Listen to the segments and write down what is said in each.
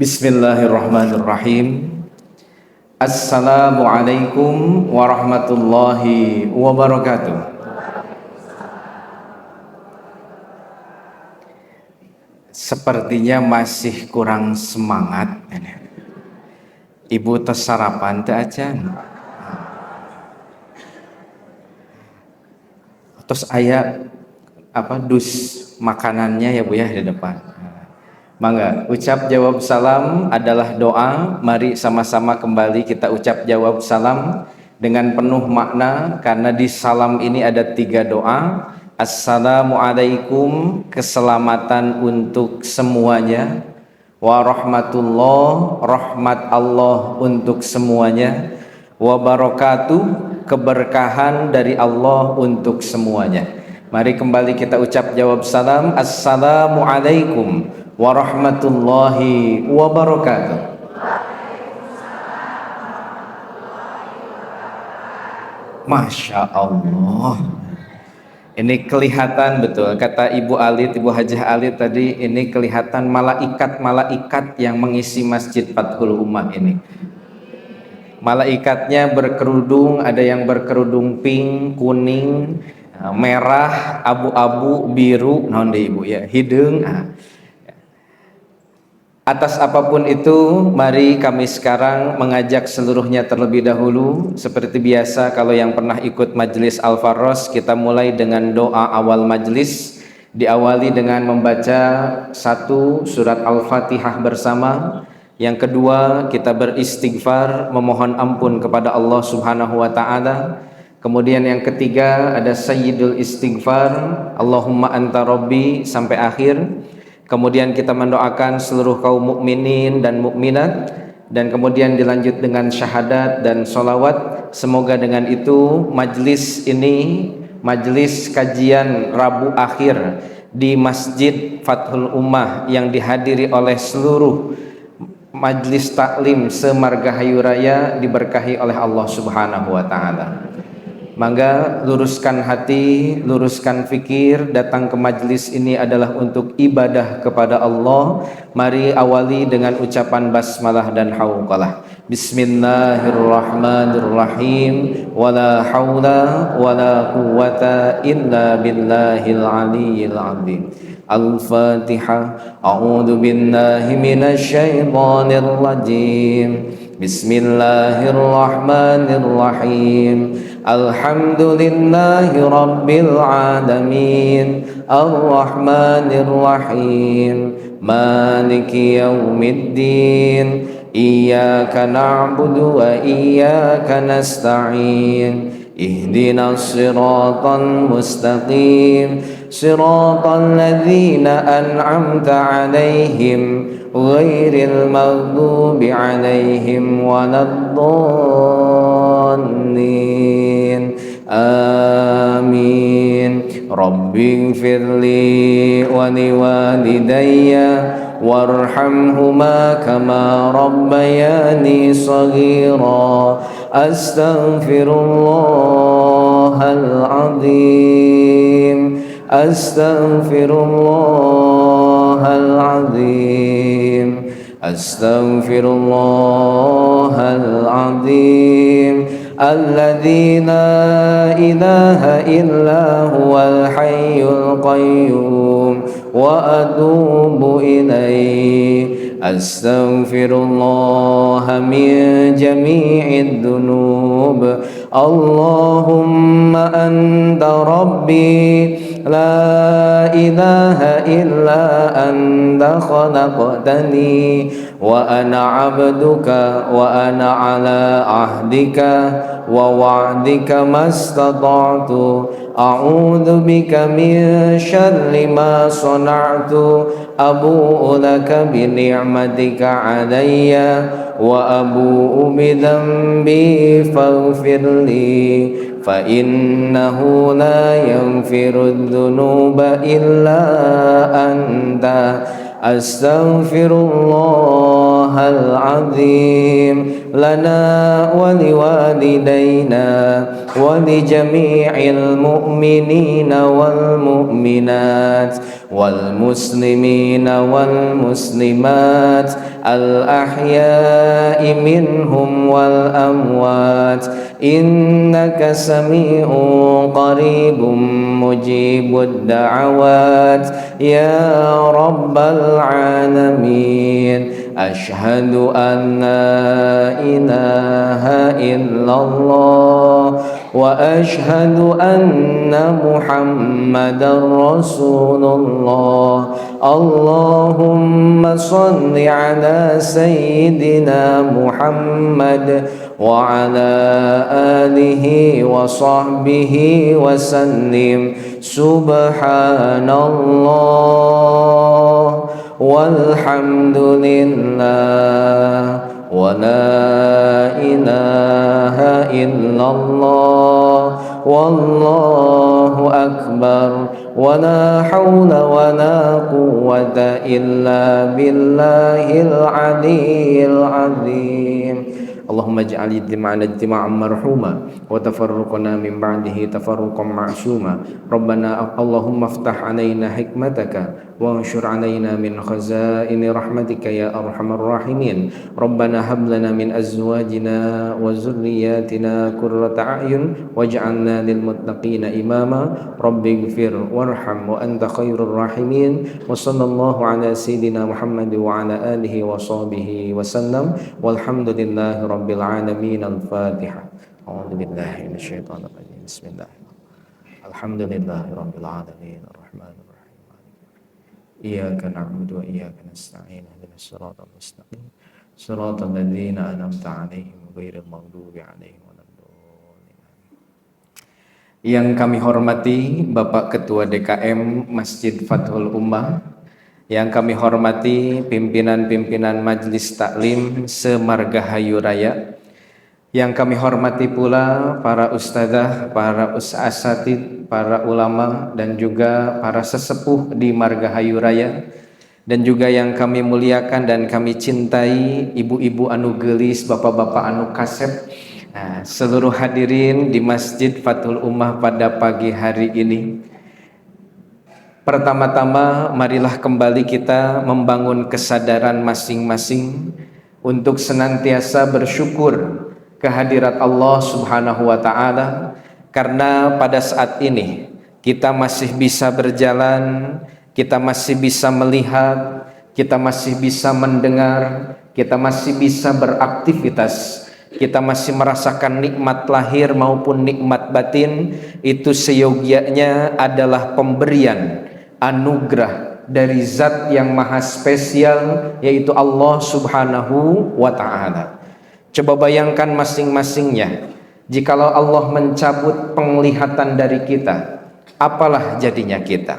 Bismillahirrahmanirrahim. Assalamualaikum warahmatullahi wabarakatuh. Sepertinya masih kurang semangat. Ibu tes sarapan teh acan. Terus aya dus makanannya ya Bu ya di depan. Mangga, ucap jawab salam adalah doa. Mari sama-sama kembali kita ucap jawab salam dengan penuh makna, karena di salam ini ada 3 doa. Assalamualaikum, keselamatan untuk semuanya. Warahmatullah, rahmat Allah untuk semuanya. Wabarakatuh, keberkahan dari Allah untuk semuanya. Mari kembali kita ucap jawab salam. Assalamualaikum warahmatullahi wabarakatuh. Masya Allah, ini kelihatan betul kata Ibu Alit, Ibu Hajah Alit tadi, ini kelihatan malaikat-malaikat yang mengisi Masjid Fathul Ummah ini. Malaikatnya berkerudung, ada yang berkerudung pink, kuning, merah, abu-abu, biru, naon deui Ibu ya, hidung. Atas apapun itu, mari kami sekarang mengajak seluruhnya terlebih dahulu. Seperti biasa, kalau yang pernah ikut majelis Al-Farros, kita mulai dengan doa awal majelis. Diawali dengan membaca 1 surat Al-Fatihah bersama. Yang kedua, kita beristighfar, memohon ampun kepada Allah Subhanahu wa Ta'ala. Kemudian yang ketiga, ada Sayyidul Istighfar, Allahumma anta rabbi, sampai akhir. Kemudian kita mendoakan seluruh kaum mukminin dan mukminat, dan kemudian dilanjut dengan syahadat dan sholawat. Semoga dengan itu majlis ini, majlis kajian Rabu akhir di Masjid Fathul Ummah yang dihadiri oleh seluruh majlis taklim se-Margahayu Raya, diberkahi oleh Allah Subhanahu wa Ta'ala. Mangga luruskan hati, luruskan fikir, datang ke majlis ini adalah untuk ibadah kepada Allah. Mari awali dengan ucapan basmalah dan hauqalah. Bismillahirrahmanirrahim. Wala haula wala quwwata illa billahil aliyyil azim. Al-Fatihah. A'udzu billahi minasy syaithanir rajim. Bismillahirrahmanirrahim. Alhamdulillahi rabbil alamin. Ar-Rahmanir Rahim. Maliki yaumiddin. Iyyaka na'budu wa iyyaka nasta'in. Ihdinas siratal mustaqim. Siratal ladzina an'amta 'alaihim ghairil maghdubi 'alaihim waladdallin. Amin. Rabbighfirli wa liwalidayya warhamhuma kama rabbayani shaghira. Astaghfirullahal azim. Astaghfirullahal azim. Astaghfirullahal azim. Alladzi la ilaha illa huwal hayyul qayyum wa atubu ilaihi. Astaghfirullah min jami'id dzunub. Allahumma anta rabbi la ilaha illa anta khalaqtani wa ana 'abduka wa ana 'ala ahdika wa wa'dika mastata'tu. A'udzu bika min syarri ma sana'tu. Abu'u laka bi ni'matika 'alayya wa abu'u bi dhanbi faghfirli. Fa innahu la yaghfiru dzunuba illa anta. Astaghfirullahal azim lana wa liwalidayna wa li jami'il mu'minina wal mu'minat wal muslimina wal muslimat al ahya'i minhum wal amwat innaka sami'un qaribun mujibud da'awat ya rabbal alamin. Asyhadu an la ilaha illallah wa asyhadu anna muhammadar rasulullah. Allahumma salli ala sayyidina Muhammad wa ala alihi wa sahbihi wa sallim. Subhanallah walhamdulillah wa la ilaha illallah wallahu akbar wa la hawla wa la quwwata illa billahil aliyyil azim. Allahumma ij'al ijtima'ana ijtima'an marhuma wa tafarruqana min ba'dihi tafarruqan ma'suma. Rabbana Allahumma iftah 'alaina hikmataka wa anshur 'alaina min khazaini rahmatika ya arhamar rahimin. Rabbana hab lana min azwajina wa dhurriyyatina qurrata a'yun waj'alna lil muttaqina imama. Rabbighfir warham wa anta khairur rahimin. Wa sallallahu ala sayyidina Muhammad wa ala alihi wa sahbihi wa sallam. Walhamdulillahi rabbil alamin. Al-Fatihah. A'udzu billahi minasyaitonir rajim. Bismillahirrahmanirrahim. Alhamdulillahi rabbil alamin. Arrahmanir rahim. Iyyaka na'budu wa iyyaka nasta'in. Ihdinas siratal mustaqim. Siratal ladzina an'amta 'alaihim ghairil maghdubi 'alaihim waladdallin. Yang kami hormati Bapak Ketua DKM Masjid Fathul Ummah, yang kami hormati pimpinan-pimpinan Majelis Taklim se-Margahayu Raya, yang kami hormati pula para ustadzah, para asatidz, para ulama dan juga para sesepuh di Margahayu Raya, dan juga yang kami muliakan dan kami cintai ibu-ibu anu geulis, bapak-bapak anu kasep, seluruh hadirin di Masjid Fathul Ummah pada pagi hari ini. Pertama-tama marilah kembali kita membangun kesadaran masing-masing untuk senantiasa bersyukur kehadirat Allah Subhanahu wa taala, karena pada saat ini kita masih bisa berjalan, kita masih bisa melihat, kita masih bisa mendengar, kita masih bisa beraktivitas, kita masih merasakan nikmat lahir maupun nikmat batin. Itu seyogianya adalah pemberian anugerah dari zat yang maha spesial, yaitu Allah Subhanahu wa ta'ala. Coba bayangkan masing-masingnya, jikalau Allah mencabut penglihatan dari kita, apalah jadinya kita?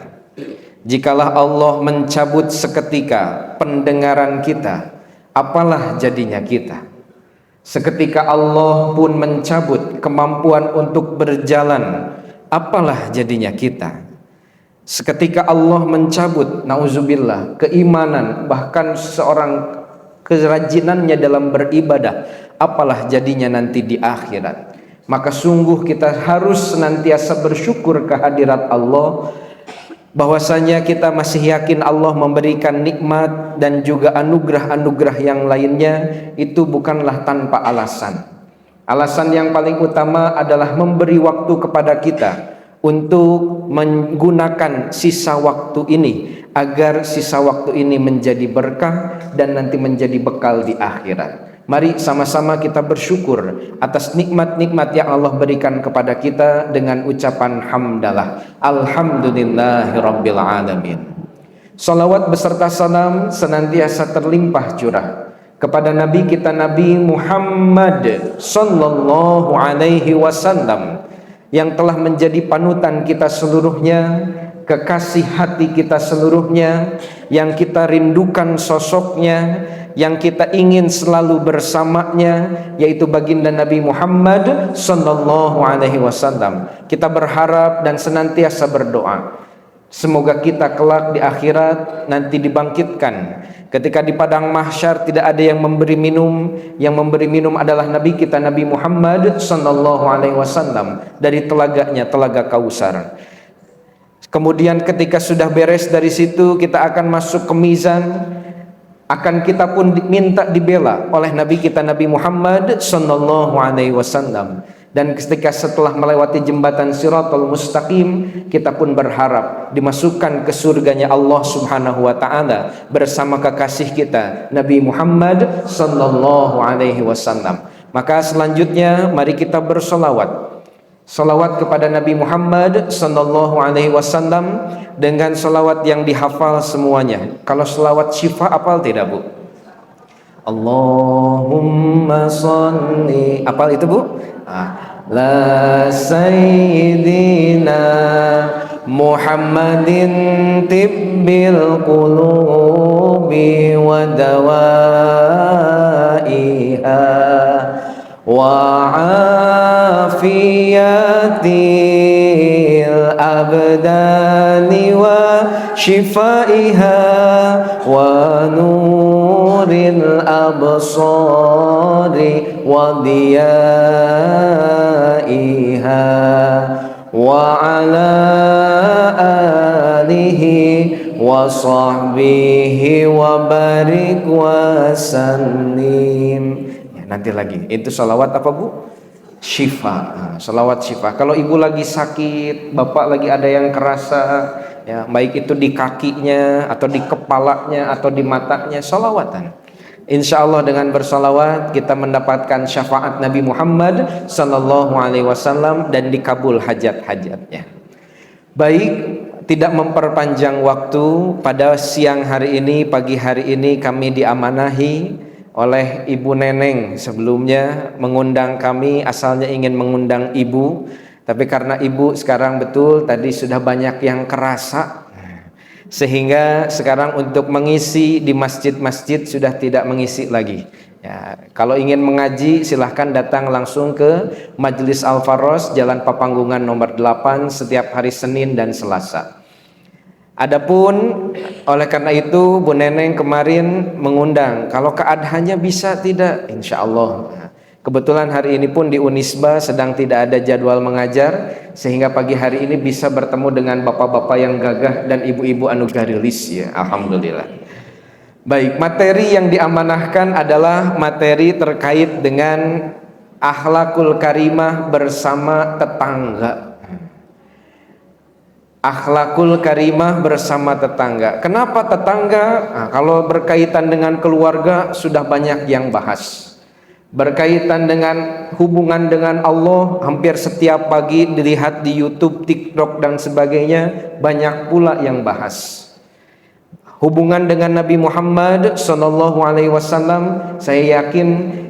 Jikalau Allah mencabut seketika pendengaran kita, apalah jadinya kita? Seketika Allah pun mencabut kemampuan untuk berjalan, apalah jadinya kita? Seketika Allah mencabut, nauzubillah, keimanan, bahkan seorang kerajinannya dalam beribadah, apalah jadinya nanti di akhirat? Maka sungguh kita harus senantiasa bersyukur kehadirat Allah, bahwasanya kita masih yakin Allah memberikan nikmat dan juga anugerah-anugerah yang lainnya itu bukanlah tanpa alasan. Alasan yang paling utama adalah memberi waktu kepada kita untuk menggunakan sisa waktu ini agar sisa waktu ini menjadi berkah dan nanti menjadi bekal di akhirat. Mari sama-sama kita bersyukur atas nikmat-nikmat yang Allah berikan kepada kita dengan ucapan hamdalah. Alhamdulillahirabbil alamin. Salawat beserta salam senantiasa terlimpah curah kepada Nabi kita Nabi Muhammad sallallahu alaihi wasallam, yang telah menjadi panutan kita seluruhnya, kekasih hati kita seluruhnya, yang kita rindukan sosoknya, yang kita ingin selalu bersamanya, yaitu baginda Nabi Muhammad sallallahu alaihi wasallam. Kita berharap dan senantiasa berdoa, Semoga kita kelak di akhirat nanti dibangkitkan. Ketika di padang mahsyar tidak ada yang memberi minum, yang memberi minum adalah Nabi kita Nabi Muhammad sallallahu alaihi wasallam dari telaganya, Telaga Kausar. Kemudian ketika sudah beres dari situ, kita akan masuk ke mizan, akan kita pun minta dibela oleh Nabi kita Nabi Muhammad sallallahu alaihi wasallam. Dan ketika setelah melewati jembatan Siratal Mustaqim, kita pun berharap dimasukkan ke surganya Allah Subhanahu wa taala bersama kekasih kita Nabi Muhammad sallallahu alaihi wasallam. Maka selanjutnya mari kita bersolawat. Salawat kepada Nabi Muhammad sallallahu alaihi wasallam dengan salawat yang dihafal semuanya. Kalau salawat syifa hafal tidak, Bu? Allahumma sholli, apal itu, Bu? La sayyidina Muhammadin tibbil qulubi wa dawaiha wa afiyatil abdani wa shifaiha wa nuril absari wa diyaiha wa ala alihi wa sahbihi wa barik wa sallim. Ya, nanti lagi itu salawat apa, Bu? Syifa. Salawat syifa. Kalau ibu lagi sakit, bapak lagi ada yang kerasa, ya, baik itu di kakinya atau di kepalanya atau di matanya, salawatan. Insya Allah dengan bersalawat kita mendapatkan syafaat Nabi Muhammad sallallahu alaihi wasallam dan dikabul hajat-hajatnya. Baik, tidak memperpanjang waktu, pada siang hari ini, pagi hari ini kami diamanahi oleh Ibu Neneng. Sebelumnya mengundang kami, asalnya ingin mengundang Ibu, tapi karena Ibu sekarang betul tadi sudah banyak yang kerasa, sehingga sekarang untuk mengisi di masjid-masjid sudah tidak mengisi lagi. Ya, kalau ingin mengaji silahkan datang langsung ke Majelis Al-Faros, Jalan Papanggungan nomor 8 setiap hari Senin dan Selasa. Adapun oleh karena itu Bu Neneng kemarin mengundang, kalau keadaannya bisa tidak, insya Allah. Kebetulan hari ini pun di Unisba sedang tidak ada jadwal mengajar, sehingga pagi hari ini bisa bertemu dengan bapak-bapak yang gagah dan ibu-ibu anugarilis, ya, alhamdulillah. Baik, materi yang diamanahkan adalah materi terkait dengan akhlakul karimah bersama tetangga. Akhlakul karimah bersama tetangga. Kenapa tetangga? Nah, kalau berkaitan dengan keluarga sudah banyak yang bahas. Berkaitan dengan hubungan dengan Allah, hampir setiap pagi dilihat di YouTube, TikTok dan sebagainya, banyak pula yang bahas. Hubungan dengan Nabi Muhammad sallallahu alaihi wasallam, saya yakin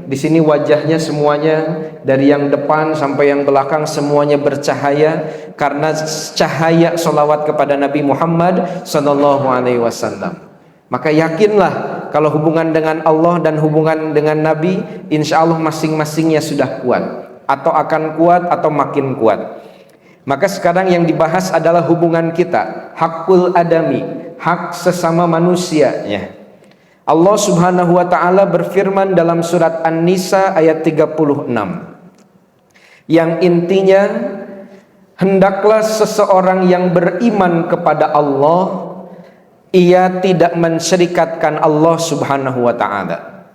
di sini wajahnya semuanya dari yang depan sampai yang belakang semuanya bercahaya karena cahaya salawat kepada Nabi Muhammad sallallahu alaihi wasallam. Maka yakinlah kalau hubungan dengan Allah dan hubungan dengan Nabi, insya Allah masing-masingnya sudah kuat, atau akan kuat atau makin kuat. Maka sekarang yang dibahas adalah hubungan kita, hakul adami, hak sesama manusia, ya. Allah Subhanahu wa taala berfirman dalam surat An-Nisa ayat 36, yang intinya hendaklah seseorang yang beriman kepada Allah, ia tidak mensyirikatkan Allah Subhanahu wa taala.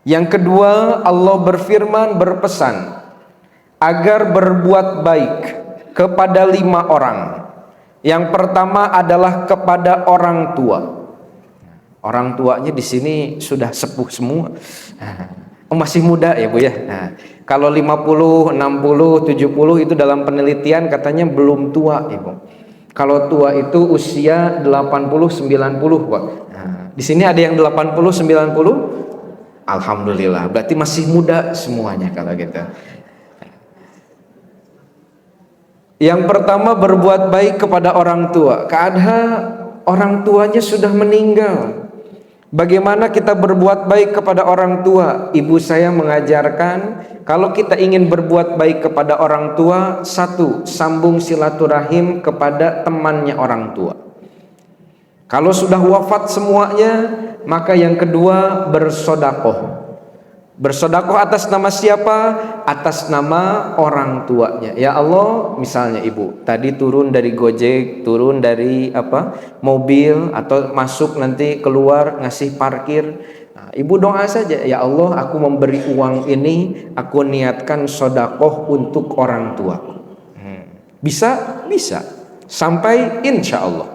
Yang kedua, Allah berfirman, berpesan agar berbuat baik kepada 5 orang. Yang pertama adalah kepada orang tua. Orang tuanya di sini sudah sepuh semua. Masih muda ya, Bu, ya. Nah, kalau 50, 60, 70 itu dalam penelitian katanya belum tua, Ibu. Kalau tua itu usia 80, 90, Pak. Nah, di sini ada yang 80, 90. Alhamdulillah, berarti masih muda semuanya kalau gitu. Yang pertama, berbuat baik kepada orang tua. Keadaan orang tuanya sudah meninggal. Bagaimana kita berbuat baik kepada orang tua? Ibu saya mengajarkan, kalau kita ingin berbuat baik kepada orang tua, satu, sambung silaturahim kepada temannya orang tua. Kalau sudah wafat semuanya, maka yang kedua bersodakoh. Bersodakoh atas nama siapa? Atas nama orang tuanya. Ya Allah, misalnya ibu tadi turun dari Gojek, turun dari mobil, atau masuk nanti keluar ngasih parkir. Nah, ibu doa saja, ya Allah, aku memberi uang ini, aku niatkan sodakoh untuk orang tua. Bisa, bisa, sampai insya Allah.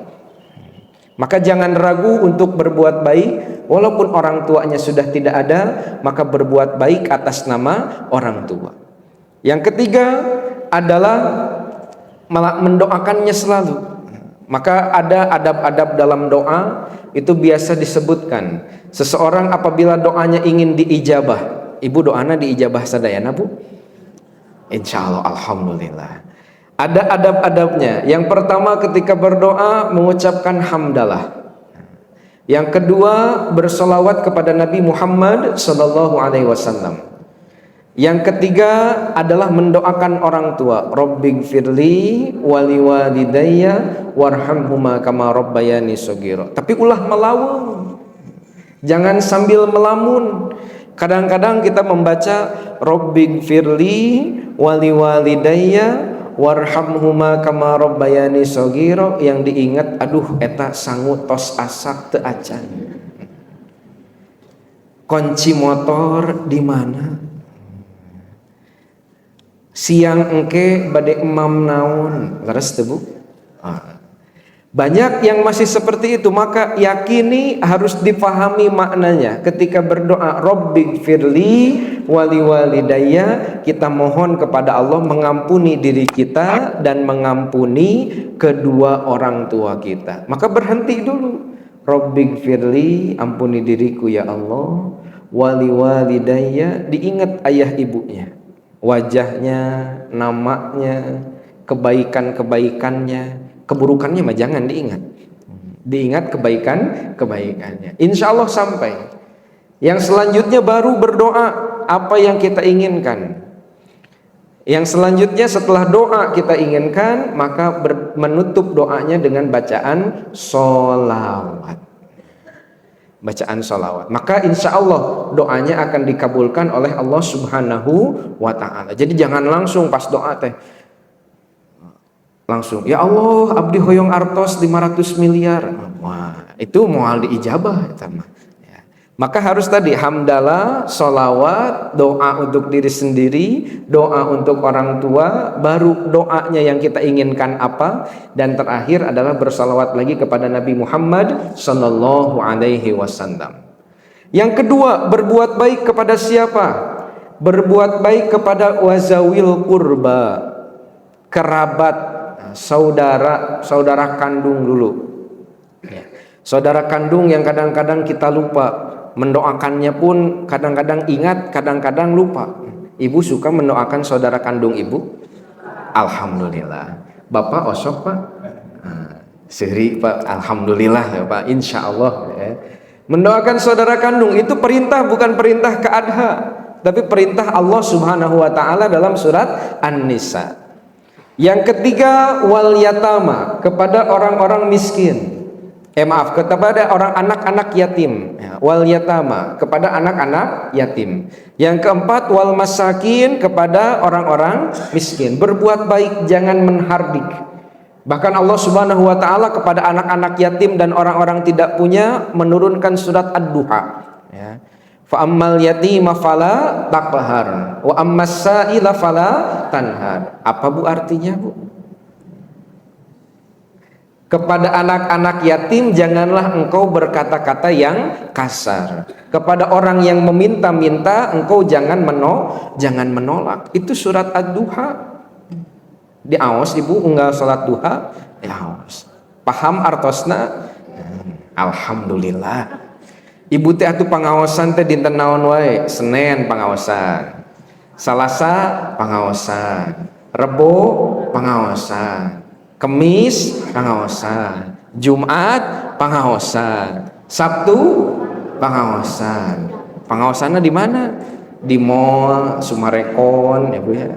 Maka jangan ragu untuk berbuat baik, walaupun orang tuanya sudah tidak ada, maka berbuat baik atas nama orang tua. Yang ketiga adalah mendoakannya selalu. Maka ada adab-adab dalam doa, itu biasa disebutkan. Seseorang apabila doanya ingin diijabah, ibu doanya diijabah sadayana bu? Insya Allah, alhamdulillah. Ada adab-adabnya. Yang pertama ketika berdoa mengucapkan hamdalah. Yang kedua bersolawat kepada Nabi Muhammad sallallahu alaihi wasallam. Yang ketiga adalah mendoakan orang tua. Rabbighfirli wali walidayya warhamhuma kama rabbayani shaghira. Tapi ulah melawung. Jangan sambil melamun. Kadang-kadang kita membaca Rabbighfirli wali walidayya warhamhuma kama rabbayani shaghira, yang diingat aduh eta sangu tos asak teu acan. Kunci motor di mana? Siang engke bade emam naon? Leres teu Bu? Banyak yang masih seperti itu, maka yakini harus dipahami maknanya. Ketika berdoa Rabbighfirli wali walidayya, kita mohon kepada Allah mengampuni diri kita dan mengampuni kedua orang tua kita. Maka berhenti dulu. Rabbighfirli, ampuni diriku ya Allah, wali walidayya, diingat ayah ibunya, wajahnya, namanya, kebaikan-kebaikannya. Keburukannya mah jangan diingat. Diingat kebaikannya. Insya Allah sampai. Yang selanjutnya baru berdoa apa yang kita inginkan. Yang selanjutnya setelah doa kita inginkan, maka menutup doanya dengan bacaan sholawat. Bacaan sholawat. Maka insya Allah doanya akan dikabulkan oleh Allah Subhanahu wa ta'ala. Jadi jangan langsung pas doa teh langsung, ya Allah abdi hoyong artos 500 miliar. Wah, itu moal diijabah ya. Maka harus tadi hamdalah, sholawat, doa untuk diri sendiri, doa untuk orang tua, baru doanya yang kita inginkan apa, dan terakhir adalah bersalawat lagi kepada Nabi Muhammad sallallahu alaihi wasallam. Yang kedua, berbuat baik kepada siapa? Berbuat baik kepada wazawil qurba, kerabat, saudara kandung dulu ya. Saudara kandung yang kadang-kadang kita lupa, mendoakannya pun kadang-kadang ingat, kadang-kadang lupa. Ibu suka mendoakan saudara kandung ibu? Alhamdulillah. Bapak osok Pak? Sehri Pak, alhamdulillah ya Pak, insya Allah ya. Mendoakan saudara kandung itu perintah, bukan perintah keadha, tapi perintah Allah Subhanahu wa ta'ala dalam surat An-Nisa. Yang ketiga wal yatama, kepada orang-orang miskin. Kepada orang anak-anak yatim. Wal yatama, kepada anak-anak yatim. Yang keempat wal masakin, kepada orang-orang miskin. Berbuat baik, jangan menhardik. Bahkan Allah Subhanahu wa ta'ala kepada anak-anak yatim dan orang-orang tidak punya menurunkan surat Ad-Duha ya. Fa ammal yatima fala taqhar wa ammas sa'ila fala tanhar. Apa Bu artinya Bu? Kepada anak-anak yatim janganlah engkau berkata-kata yang kasar. Kepada orang yang meminta-minta engkau jangan menolak. Itu surat Ad-Duha. Diaos Ibu unggal salat duha? Diaos. Paham artosna? Alhamdulillah. Ibu teh atuh pangaosan teh dinten naon wae? Senin pangaosan, Salasa pangaosan, Rebo pangaosan, Kemis pangaosan, Jumat pangaosan, Sabtu Pengawasan. Pengawasannya di mana? Di mall, Sumarekon, ya Bu ya.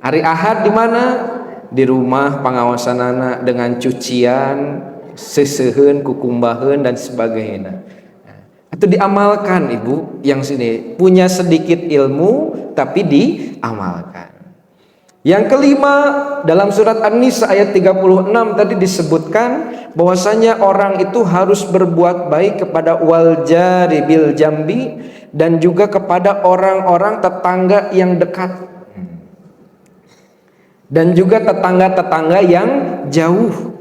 Hari Ahad di mana? Di rumah pengawasan anak dengan cucian, seseuheun, kukumbaheun dan sebagainya. Itu diamalkan Ibu yang sini punya sedikit ilmu tapi diamalkan. Yang kelima, dalam surat An-Nisa ayat 36 tadi disebutkan bahwasanya orang itu harus berbuat baik kepada wal jari bil jambi dan juga kepada orang-orang tetangga yang dekat dan juga tetangga-tetangga yang jauh.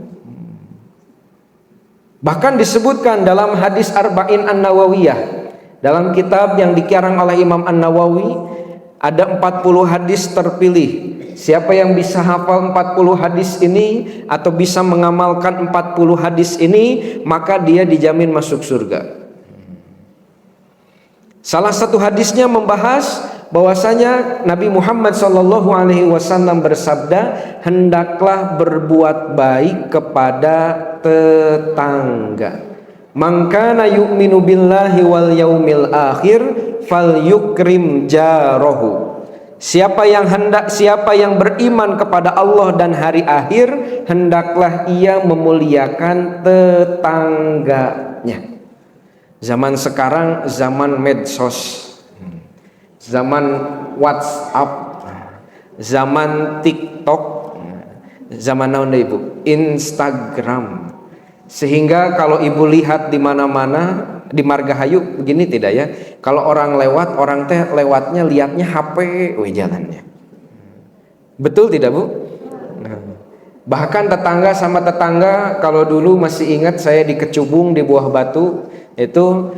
Bahkan disebutkan dalam hadis Arba'in An-Nawawiyah, dalam kitab yang dikarang oleh Imam An-Nawawi, ada 40 hadis terpilih. Siapa yang bisa hafal 40 hadis ini atau bisa mengamalkan 40 hadis ini, maka dia dijamin masuk surga. Salah satu hadisnya membahas bahwasanya Nabi Muhammad SAW bersabda, hendaklah berbuat baik kepada tetangga. Man kana yu'minu billahi wal yaumil akhir falyukrim jarahu. Siapa yang beriman kepada Allah dan hari akhir, hendaklah ia memuliakan tetangganya. Zaman sekarang zaman medsos, zaman WhatsApp, zaman TikTok, zaman naon deui Ibu? Instagram. Sehingga kalau Ibu lihat di mana-mana di Margahayu begini tidak ya? Kalau orang lewat, orang teh lewatnya lihatnya HP jalannya. Betul tidak Bu? Nah, bahkan tetangga sama tetangga, kalau dulu masih ingat saya di Kecubung di Buah Batu, itu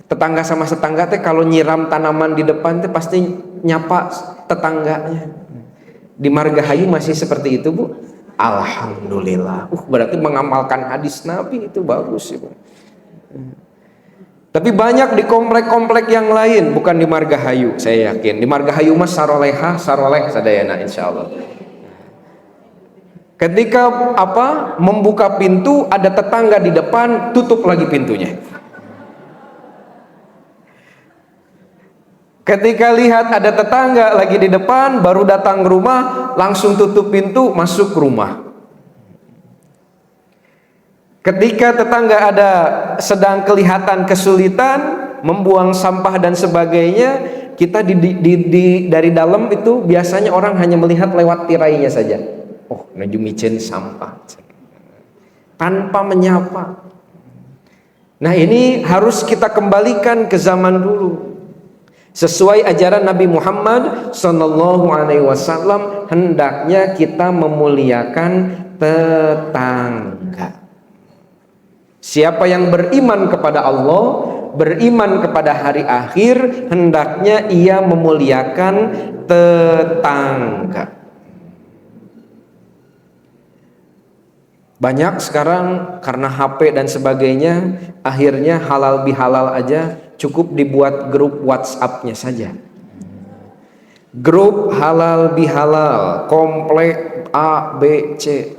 tetangga sama tetangga teh kalau nyiram tanaman di depan teh pasti nyapa tetangganya. Di Margahayu masih seperti itu Bu? Alhamdulillah. Berarti mengamalkan hadis Nabi itu bagus Ibu. Tapi banyak di komplek-komplek yang lain, bukan di Margahayu, saya yakin. Di Margahayu mas saroleh sadayana insyaallah. Ketika membuka pintu, ada tetangga di depan, tutup lagi pintunya. Ketika lihat ada tetangga lagi di depan, baru datang ke rumah, langsung tutup pintu, masuk ke rumah. Ketika tetangga ada sedang kelihatan kesulitan membuang sampah dan sebagainya, kita dari dalam itu biasanya orang hanya melihat lewat tirainya saja. Oh, ngajumicen sampah, tanpa menyapa. Nah, ini harus kita kembalikan ke zaman dulu. Sesuai ajaran Nabi Muhammad SAW, hendaknya kita memuliakan tetangga. Siapa yang beriman kepada Allah, beriman kepada hari akhir, hendaknya ia memuliakan tetangga. Banyak sekarang karena HP dan sebagainya, akhirnya halal bihalal aja cukup dibuat grup WhatsApp-nya saja. Grup halal bihalal, komplek A, B, C.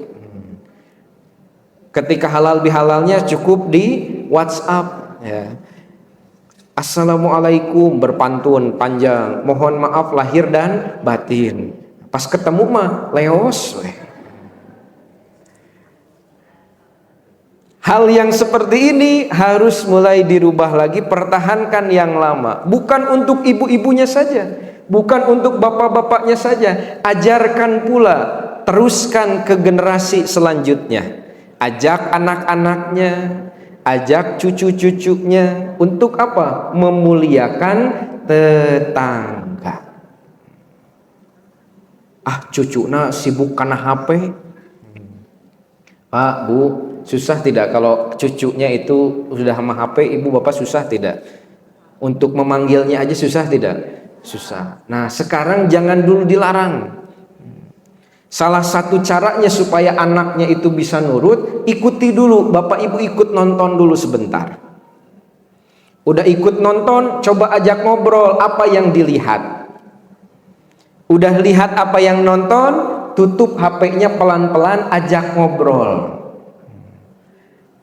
Ketika halal bihalalnya cukup di WhatsApp ya. Assalamualaikum berpantun panjang, mohon maaf lahir dan batin. Pas ketemu mah leos weh. Hal yang seperti ini harus mulai dirubah lagi, pertahankan yang lama. Bukan untuk ibu-ibunya saja, bukan untuk bapak-bapaknya saja, ajarkan pula, teruskan ke generasi selanjutnya. Ajak anak-anaknya, ajak cucu-cucunya untuk apa? Memuliakan tetangga. Cucuna sibuk karena HP. Pak, Bu, susah tidak kalau cucunya itu sudah sama HP, ibu bapak susah tidak? Untuk memanggilnya aja susah tidak? Susah. Nah, sekarang jangan dulu dilarang. Salah satu caranya supaya anaknya itu bisa nurut, ikuti dulu, bapak ibu ikut nonton dulu sebentar. Udah ikut nonton, coba ajak ngobrol apa yang dilihat. Udah lihat apa yang nonton, tutup HP-nya pelan-pelan, ajak ngobrol.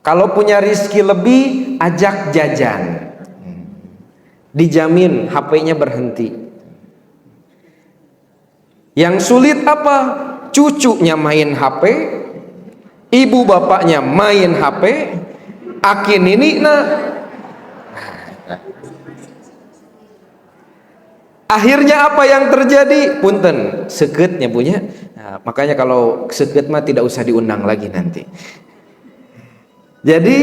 Kalau punya rizki lebih, ajak jajan. dijamin HP-nya berhenti. Yang sulit apa? Cucunya main HP, ibu bapaknya main HP, akin ini akhirnya apa yang terjadi? Punten, seketnya punya. Nah, makanya kalau seket mah tidak usah diundang lagi nanti. Jadi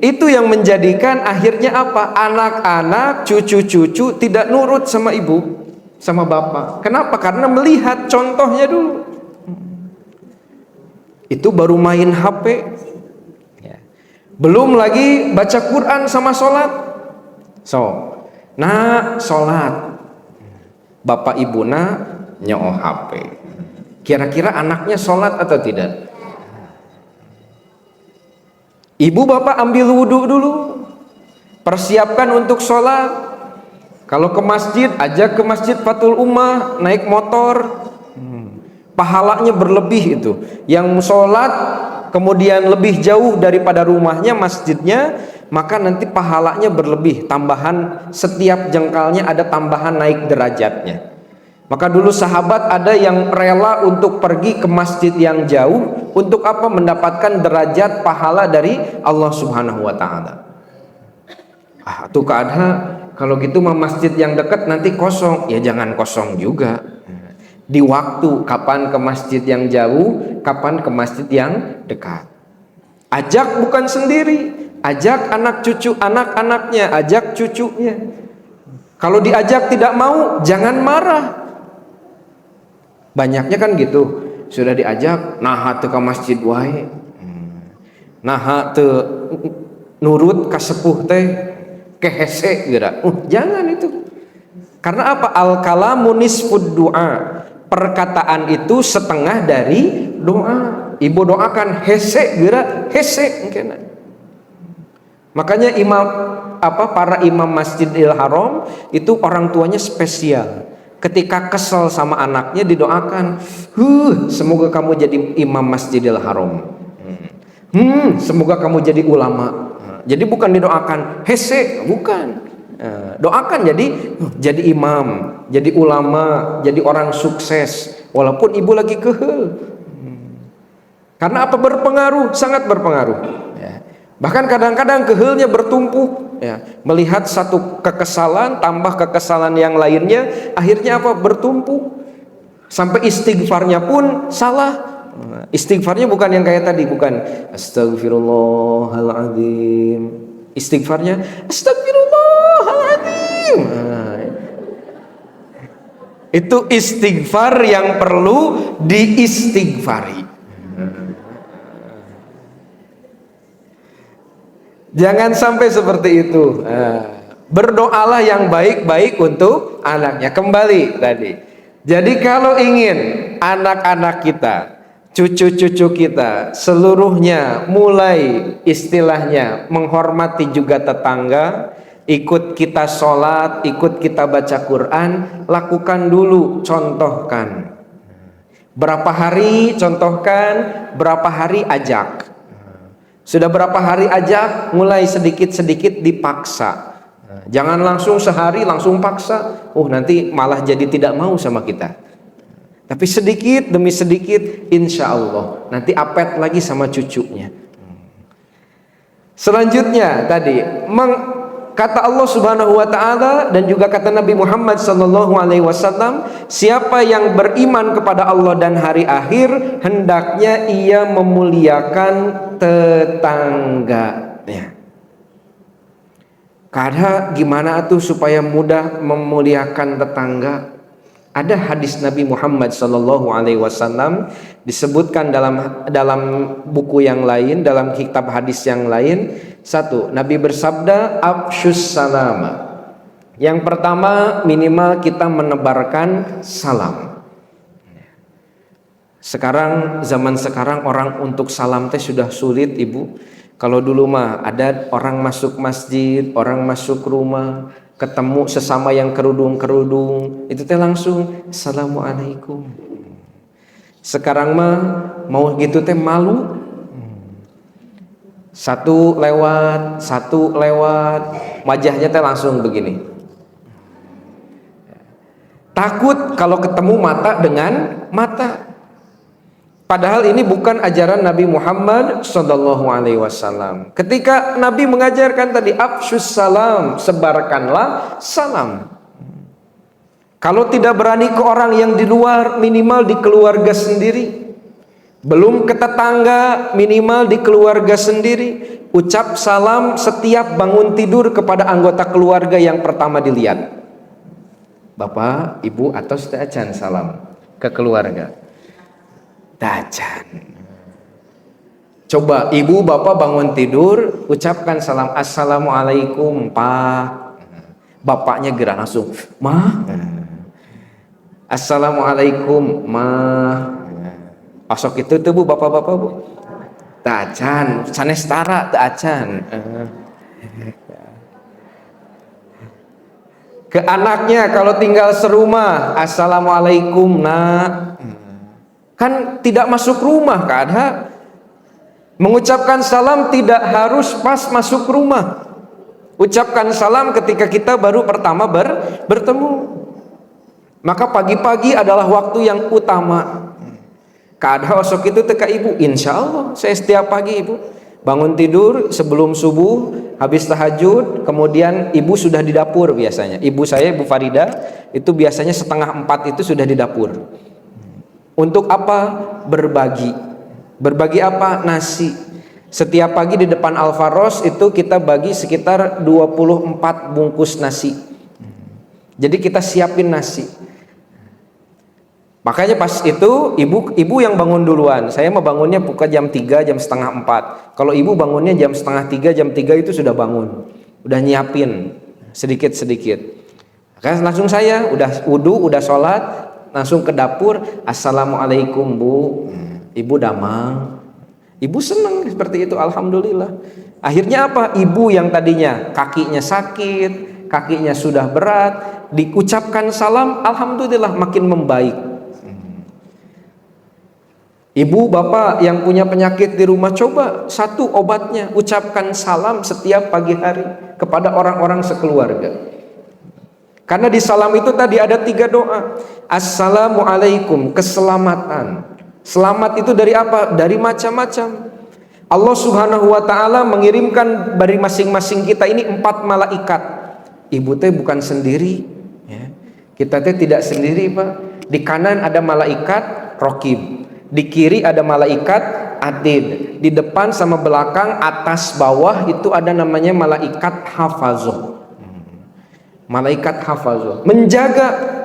itu yang menjadikan akhirnya apa? Anak-anak, cucu-cucu tidak nurut sama ibu, sama bapak. Kenapa? Karena melihat contohnya dulu. Itu baru main HP. Belum lagi baca Quran sama sholat. Sholat. Bapak ibu nyoh HP. Kira-kira anaknya sholat atau tidak? Ibu bapak ambil wudhu dulu, persiapkan untuk sholat. Kalau ke masjid, ajak ke masjid Fathul Ummah, naik motor. Pahalanya berlebih itu. Yang sholat kemudian lebih jauh daripada rumahnya, masjidnya, maka nanti pahalanya berlebih. Tambahan, setiap jengkalnya ada tambahan naik derajatnya. Maka dulu sahabat ada yang rela untuk pergi ke masjid yang jauh. Untuk apa? Mendapatkan derajat pahala dari Allah Subhanahu wa ta'ala. Tuh keadaan kalau gitu mah masjid yang dekat nanti kosong. Ya jangan kosong juga. Di waktu kapan ke masjid yang jauh, kapan ke masjid yang dekat. Ajak bukan sendiri, ajak anak cucu anak-anaknya, ajak cucunya. Kalau diajak tidak mau, jangan marah. Banyaknya kan gitu, sudah diajak, nah teu ka masjid wae. Nah teu nurut ka sepuh teh kehese geura. Jangan itu. Karena apa? Al-kalamu nisfud du'a. Perkataan itu setengah dari doa. Ibu doakan hese geura, hese mungkin. Makanya para imam Masjidil Haram itu orang tuanya spesial. Ketika kesel sama anaknya didoakan, semoga kamu jadi imam Masjidil Haram. Semoga kamu jadi ulama. Jadi bukan didoakan hese, bukan. Doakan jadi imam, jadi ulama, jadi orang sukses. Walaupun ibu lagi kehel. Karena apa? Berpengaruh, sangat berpengaruh. Bahkan kadang-kadang kehelnya bertumpuk. Melihat satu kekesalan tambah kekesalan yang lainnya, akhirnya apa? Bertumpuk sampai istighfarnya pun salah. Istighfarnya bukan yang kayak tadi, bukan astagfirullahaladzim. Istighfarnya astagfirullahaladzim. Itu istighfar yang perlu diistighfari. Jangan sampai seperti itu. Berdoalah yang baik-baik untuk anaknya. Kembali tadi. Jadi kalau ingin anak-anak kita, cucu-cucu kita, seluruhnya mulai istilahnya menghormati juga tetangga, ikut kita sholat, ikut kita baca Quran, lakukan dulu, contohkan. Berapa hari contohkan, berapa hari ajak. Sudah berapa hari ajak, mulai sedikit-sedikit dipaksa. Jangan langsung sehari langsung paksa. Nanti malah jadi tidak mau sama kita. Tapi sedikit demi sedikit, insya Allah nanti apet lagi sama cucunya. Selanjutnya tadi kata Allah Subhanahu wa ta'ala dan juga kata Nabi Muhammad sallallahu alaihi wasallam, siapa yang beriman kepada Allah dan hari akhir, hendaknya ia memuliakan tetangganya. Karena gimana tuh supaya mudah memuliakan tetangga? Ada hadis Nabi Muhammad sallallahu alaihi wasallam disebutkan dalam buku yang lain, dalam kitab hadis yang lain. Satu, Nabi bersabda, afsyus salama. Yang pertama, minimal kita menebarkan salam. Zaman sekarang orang untuk salam teh sudah sulit, Ibu. Kalau dulu mah ada orang masuk masjid, orang masuk rumah, ketemu sesama yang kerudung-kerudung, itu teh langsung assalamualaikum. Sekarang mah mau gitu teh malu. Satu lewat, wajahnya teh langsung begini. Takut kalau ketemu mata dengan mata. Padahal ini bukan ajaran Nabi Muhammad sallallahu alaihi wasallam. Ketika Nabi mengajarkan tadi afsyus salam, sebarkanlah salam. Kalau tidak berani ke orang yang di luar, minimal di keluarga sendiri. Belum ke tetangga, minimal di keluarga sendiri. Ucap salam setiap bangun tidur kepada anggota keluarga yang pertama dilihat. Bapak, Ibu, atau acan salam ke keluarga. Dajan. Coba ibu bapak bangun tidur, ucapkan salam, assalamualaikum pak. Bapaknya gerak langsung, ma. Assalamualaikum ma. Asok itu tuh bu, bapak-bapak bu. Dajan, sanes tara dajan. Ke anaknya kalau tinggal serumah, assalamualaikum nak. Kan tidak masuk rumah, kada. Mengucapkan salam tidak harus pas masuk rumah. Ucapkan salam ketika kita baru pertama bertemu. Maka pagi-pagi adalah waktu yang utama. Kada osok itu teka ibu, insya Allah saya setiap pagi ibu bangun tidur sebelum subuh, habis tahajud, kemudian ibu sudah di dapur biasanya. Ibu saya, Ibu Farida, itu biasanya 3:30 itu sudah di dapur. Untuk apa? Berbagi. Berbagi apa? Nasi. Setiap pagi di depan Al-Faros itu kita bagi sekitar 24 bungkus nasi. Jadi kita siapin nasi. Makanya pas itu ibu yang bangun duluan. Saya mau bangunnya pukul jam 3, jam 3:30. Kalau ibu bangunnya jam 2:30, jam 3 itu sudah bangun. Udah nyiapin sedikit-sedikit. Maka langsung saya udah wudu, udah sholat, langsung ke dapur, assalamualaikum bu, ibu damang. Ibu senang seperti itu, alhamdulillah. Akhirnya apa? Ibu yang tadinya kakinya sakit, kakinya sudah berat, diucapkan salam, alhamdulillah makin membaik. Ibu bapak yang punya penyakit di rumah, coba satu obatnya, ucapkan salam setiap pagi hari kepada orang-orang sekeluarga. Karena di salam itu tadi ada 3 doa. Assalamualaikum, keselamatan. Selamat itu dari apa? Dari macam-macam. Allah Subhanahu wa ta'ala mengirimkan dari masing-masing kita ini 4 malaikat. Ibu teh bukan sendiri ya. Kita teh tidak sendiri Pak. Di kanan ada malaikat Raqib, di kiri ada malaikat Atid, di depan sama belakang, atas bawah itu ada namanya malaikat Hafazoh. Malaikat Hafazoh menjaga.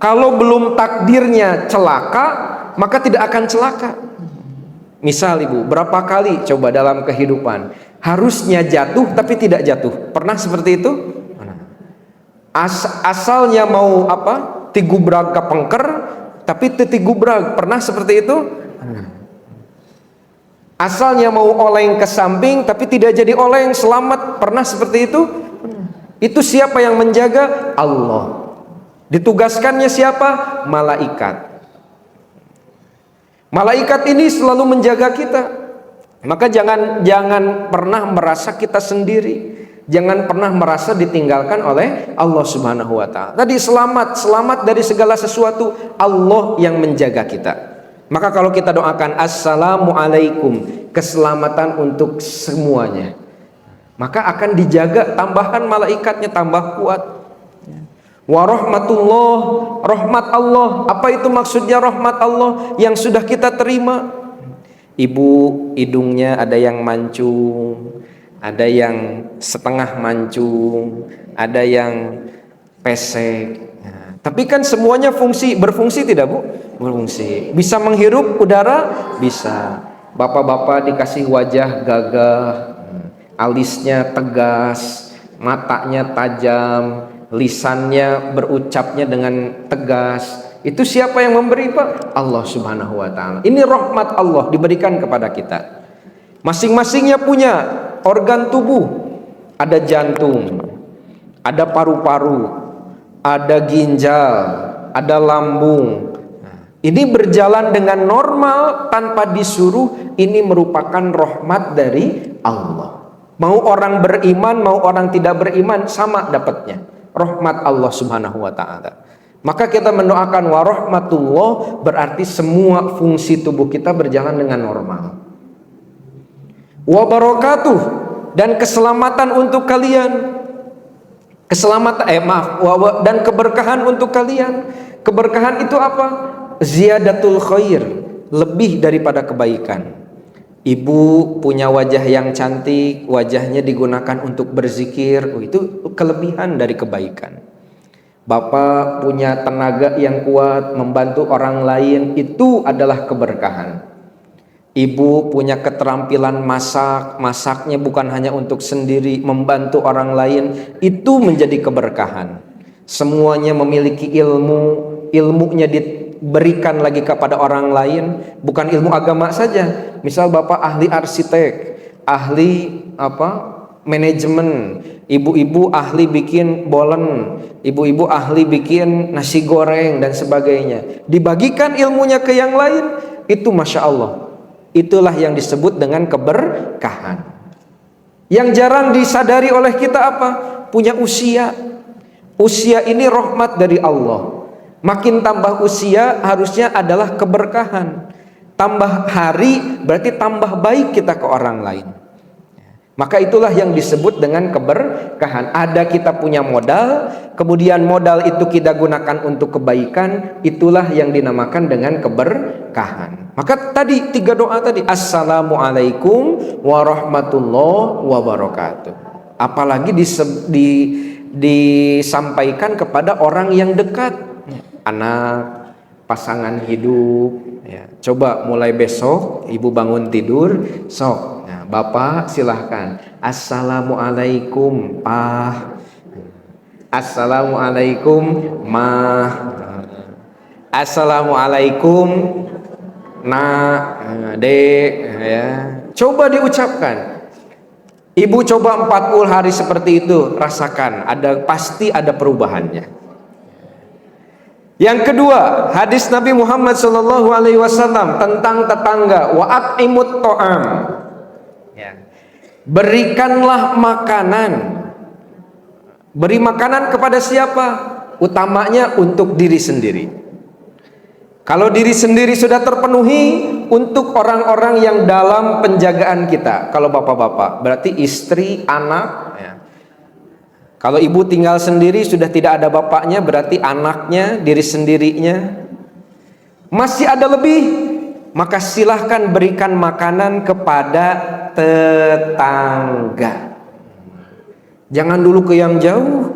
Kalau belum takdirnya celaka, maka tidak akan celaka. Misal ibu, berapa kali coba dalam kehidupan harusnya jatuh tapi tidak jatuh? Pernah seperti itu? Asalnya mau apa? Tigubrag kapengker tapi titigubrag. Pernah seperti itu? Asalnya mau oleng ke samping tapi tidak jadi oleng, selamat. Pernah seperti itu? Itu siapa yang menjaga? Allah. Ditugaskannya siapa? Malaikat. Malaikat ini selalu menjaga kita. Maka jangan pernah merasa kita sendiri. Jangan pernah merasa ditinggalkan oleh Allah Subhanahu wa ta'ala. Tadi selamat dari segala sesuatu, Allah yang menjaga kita. Maka kalau kita doakan assalamualaikum, keselamatan untuk semuanya, maka akan dijaga, tambahan malaikatnya tambah kuat. Warahmatullah, rahmat Allah. Apa itu maksudnya rahmat Allah yang sudah kita terima? Ibu hidungnya ada yang mancung, ada yang setengah mancung, ada yang pesek. Nah, tapi kan semuanya berfungsi tidak bu? Berfungsi. Bisa menghirup udara? Bisa. Bapak-bapak dikasih wajah gagah, alisnya tegas, matanya tajam, lisannya berucapnya dengan tegas. Itu siapa yang memberi Pak? Allah Subhanahu wa ta'ala. Ini rahmat Allah diberikan kepada kita. Masing-masingnya punya organ tubuh. Ada jantung, ada paru-paru, ada ginjal, ada lambung. Ini berjalan dengan normal tanpa disuruh. Ini merupakan rahmat dari Allah. Mau orang beriman, mau orang tidak beriman, sama dapatnya. Rahmat Allah Subhanahu wa ta'ala. Maka kita mendoakan warahmatullah berarti semua fungsi tubuh kita berjalan dengan normal. Wabarakatuh, dan keselamatan untuk kalian. Keselamatan dan keberkahan untuk kalian. Keberkahan itu apa? Ziyadatul khair, lebih daripada kebaikan. Ibu punya wajah yang cantik, wajahnya digunakan untuk berzikir, itu kelebihan dari kebaikan. Bapak punya tenaga yang kuat membantu orang lain, itu adalah keberkahan. Ibu punya keterampilan masak, masaknya bukan hanya untuk sendiri, membantu orang lain, itu menjadi keberkahan. Semuanya memiliki ilmu, ilmunya diberikan lagi kepada orang lain, bukan ilmu agama saja. Misal bapak ahli arsitek, ahli manajemen, ibu-ibu ahli bikin bolen, ibu-ibu ahli bikin nasi goreng dan sebagainya, dibagikan ilmunya ke yang lain, itu masya Allah. Itulah yang disebut dengan keberkahan. Yang jarang disadari oleh kita apa? Punya usia. Usia ini rahmat dari Allah. Makin tambah usia harusnya adalah keberkahan. Tambah hari berarti tambah baik kita ke orang lain. Maka itulah yang disebut dengan keberkahan. Ada kita punya modal, kemudian modal itu kita gunakan untuk kebaikan, itulah yang dinamakan dengan keberkahan. Maka tadi 3 doa tadi, Assalamualaikum warahmatullahi wabarakatuh. Apalagi disampaikan kepada orang yang dekat, anak, pasangan hidup. Ya, coba mulai besok ibu bangun tidur, sok. Nah, bapak silahkan. Assalamualaikum Pak. Assalamualaikum Ma. Assalamualaikum Dek. Ya, coba diucapkan. Ibu coba 40 hari seperti itu, rasakan. Pasti ada perubahannya. Yang kedua, hadis Nabi Muhammad SAW tentang tetangga, wa at'imut ta'am. Ya. Berikanlah makanan. Beri makanan kepada siapa? Utamanya untuk diri sendiri. Kalau diri sendiri sudah terpenuhi, untuk orang-orang yang dalam penjagaan kita. Kalau bapak-bapak, berarti istri, anak. Ya. Kalau ibu tinggal sendiri sudah tidak ada bapaknya, berarti anaknya, diri sendirinya. Masih ada lebih, maka silahkan berikan makanan kepada tetangga. Jangan dulu ke yang jauh.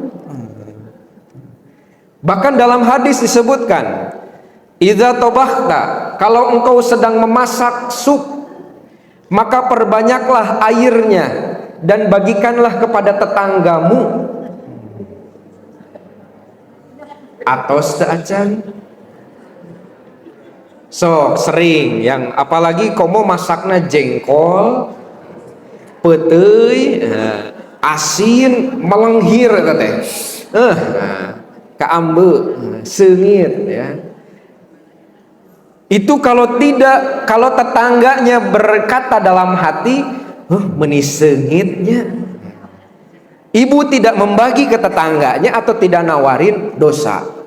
Bahkan dalam hadis disebutkan, idza tabakhta, kalau engkau sedang memasak sup, maka perbanyaklah airnya dan bagikanlah kepada tetanggamu. Atau seacan sering yang apalagi komo masakna jengkol, peteuy, asin, melenghir teh. Kaambe, seungit ya. Itu kalau tetangganya berkata dalam hati, meni seungitnya. Ibu tidak membagi ke tetangganya atau tidak nawarin, dosa.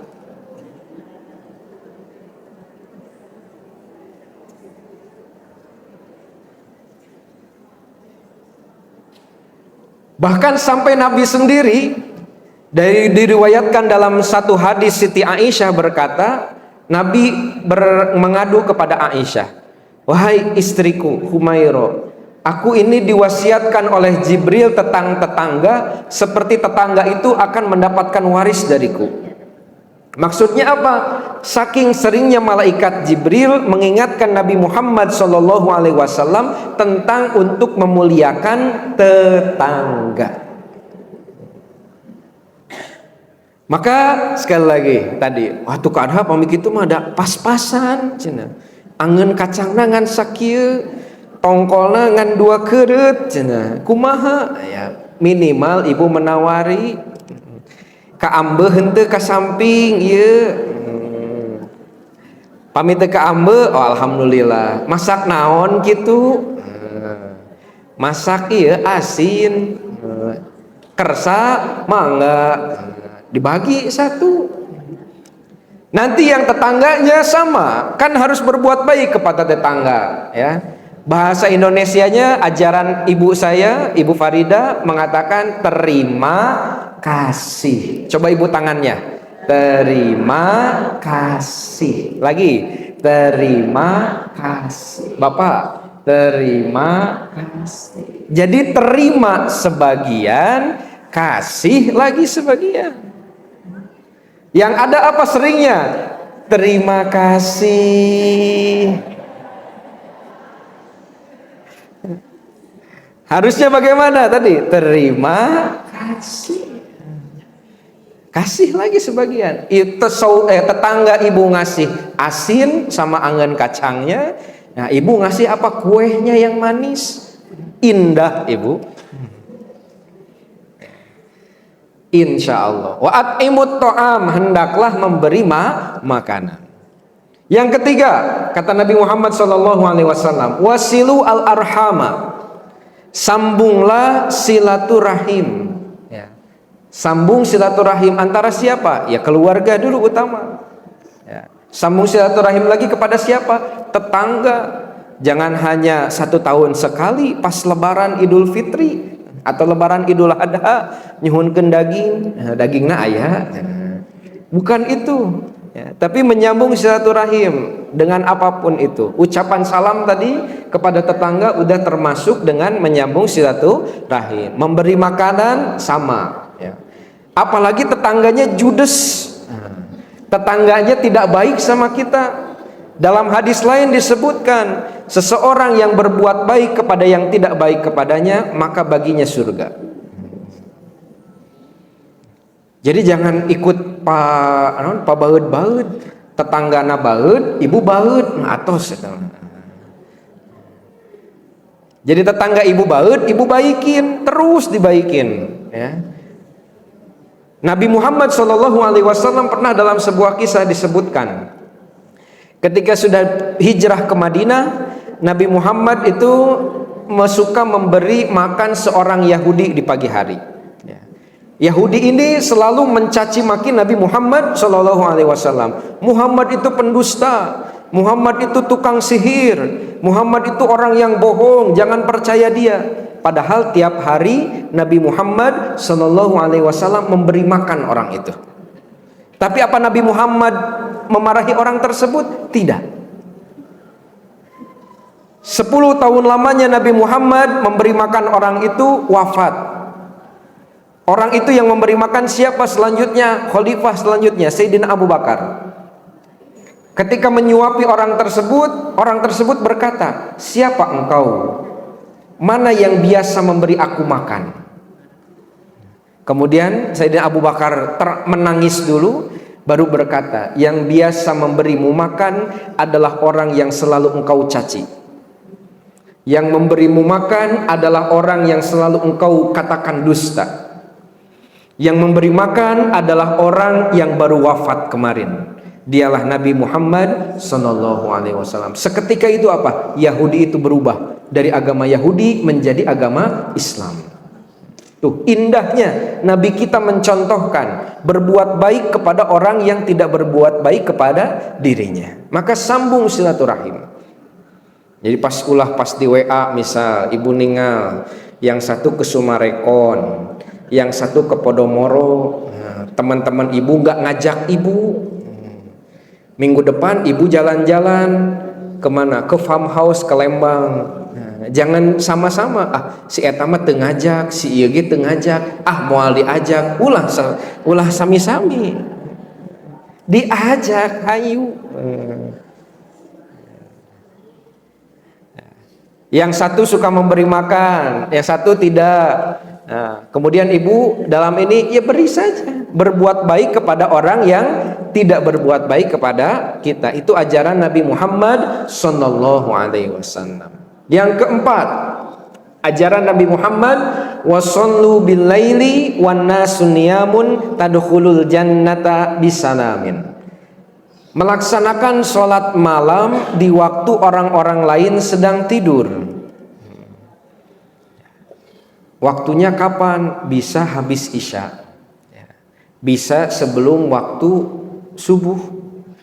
Bahkan sampai Nabi sendiri diriwayatkan dalam satu hadis, Siti Aisyah berkata, Nabi mengadu kepada Aisyah, wahai istriku Humairo, aku ini diwasiatkan oleh Jibril tentang tetangga, seperti tetangga itu akan mendapatkan waris dariku. Maksudnya apa? Saking seringnya malaikat Jibril mengingatkan Nabi Muhammad SAW tentang untuk memuliakan tetangga. Maka sekali lagi tadi, waktu kadha pamik itu mah ada pas-pasan, cina. Angen kacangna ngan sakieu, tongkolna ngan 2 keureut, cina. Kumaha? Ya, minimal ibu menawari. Ka ambe henteu ka samping ieu. Pamit ka ambe, oh alhamdulillah. Masak naon kitu? Masak ieu asin. Kersa mangga. Dibagi 1. Nanti yang tetangganya sama, kan harus berbuat baik kepada tetangga, ya. Bahasa Indonesianya, ajaran ibu saya, Ibu Farida mengatakan terima kasih. Coba ibu tangannya. Terima kasih. Lagi, terima kasih. Bapak, terima kasih. Jadi terima sebagian, kasih lagi sebagian. Yang ada apa seringnya? Terima kasih. Harusnya bagaimana tadi? Terima kasih. Kasih lagi sebagian. Itu tetangga ibu ngasih asin sama angan kacangnya. Nah, ibu ngasih apa? Kuenya yang manis. Indah, ibu. Insya Allah. Wa at'imut ta'am, hendaklah memberi makanan. Yang ketiga, kata Nabi Muhammad SAW, wasilu al arhama, sambunglah silaturahim. Ya. Sambung silaturahim antara siapa? Ya keluarga dulu utama. Ya. Sambung silaturahim lagi kepada siapa? Tetangga. Jangan hanya 1 tahun sekali pas Lebaran Idul Fitri atau Lebaran Idul Adha nyuhunkeun dagingna aya. Bukan itu, ya, tapi menyambung silaturahim dengan apapun itu. Ucapan salam tadi kepada tetangga udah termasuk dengan menyambung silaturahim. Memberi makanan sama, ya. Apalagi tetangganya judes, tetangganya tidak baik sama kita. Dalam hadis lain disebutkan, seseorang yang berbuat baik kepada yang tidak baik kepadanya, maka baginya surga. Jadi jangan ikut pa baeud-baeud, tetanggana baeud, ibu baeud, atos. Jadi tetangga ibu baeud, ibu baikin, terus dibaikin, ya. Nabi Muhammad SAW pernah dalam sebuah kisah disebutkan, ketika sudah hijrah ke Madinah, Nabi Muhammad itu suka memberi makan seorang Yahudi di pagi hari. Yahudi ini selalu mencaci maki Nabi Muhammad SAW. Muhammad itu pendusta, Muhammad itu tukang sihir, Muhammad itu orang yang bohong, jangan percaya dia. Padahal tiap hari Nabi Muhammad SAW memberi makan orang itu. Tapi apa Nabi Muhammad memarahi orang tersebut? Tidak. 10 tahun lamanya Nabi Muhammad memberi makan orang itu, wafat. Orang itu yang memberi makan siapa selanjutnya? Khalifah selanjutnya, Sayyidina Abu Bakar. Ketika menyuapi orang tersebut berkata, siapa engkau? Mana yang biasa memberi aku makan? Kemudian Sayyidina Abu Bakar menangis dulu, baru berkata, yang biasa memberimu makan adalah orang yang selalu engkau caci. Yang memberimu makan adalah orang yang selalu engkau katakan dusta. Yang memberi makan adalah orang yang baru wafat kemarin. Dialah Nabi Muhammad SAW. Seketika itu apa? Yahudi itu berubah dari agama Yahudi menjadi agama Islam. Tuh indahnya Nabi kita mencontohkan berbuat baik kepada orang yang tidak berbuat baik kepada dirinya. Maka sambung silaturahim. Jadi pas di WA misal ibu ningal, yang satu ke Sumarekon, yang satu ke Podomoro, teman-teman ibu nggak ngajak ibu. Minggu depan ibu jalan-jalan kemana? Ke farmhouse ke Lembang. Jangan sama-sama, si eta mah teu ngajak, si ieu ge teu ngajak, moal diajak, ulah sami-sami. Diajak, ayo. Yang satu suka memberi makan, yang satu tidak. Nah, kemudian ibu dalam ini ya beri saja, berbuat baik kepada orang yang tidak berbuat baik kepada kita. Itu ajaran Nabi Muhammad SAW. Yang keempat, ajaran Nabi Muhammad, wasallu bil laili wan nasu niyamun tadkhulul jannata bisalamin. Melaksanakan sholat malam di waktu orang-orang lain sedang tidur. Waktunya kapan? Bisa habis isya, bisa sebelum waktu subuh,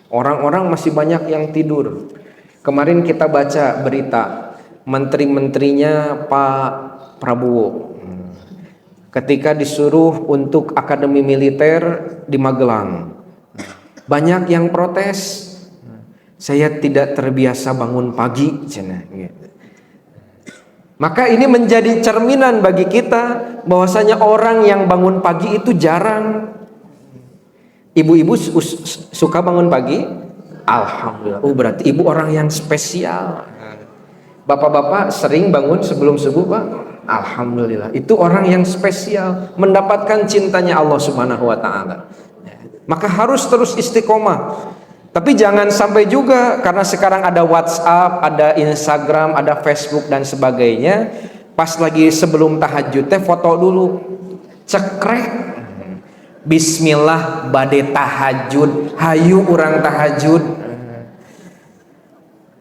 Orang-orang masih banyak yang tidur. Kemarin kita baca berita menteri-menterinya Pak Prabowo ketika disuruh untuk akademi militer di Magelang. Banyak yang protes. Saya tidak terbiasa bangun pagi, cina. Maka ini menjadi cerminan bagi kita bahwasanya orang yang bangun pagi itu jarang. Ibu-ibu suka bangun pagi? Alhamdulillah. Oh, berarti ibu orang yang spesial. Bapak-bapak sering bangun sebelum subuh, Pak? Alhamdulillah. Itu orang yang spesial, mendapatkan cintanya Allah Subhanahu wa taala. Maka harus terus istiqomah. Tapi jangan sampai juga karena sekarang ada WhatsApp, ada Instagram, ada Facebook dan sebagainya, pas lagi sebelum tahajud teh foto dulu. Cekrek. Bismillah bade tahajud, hayu urang tahajud.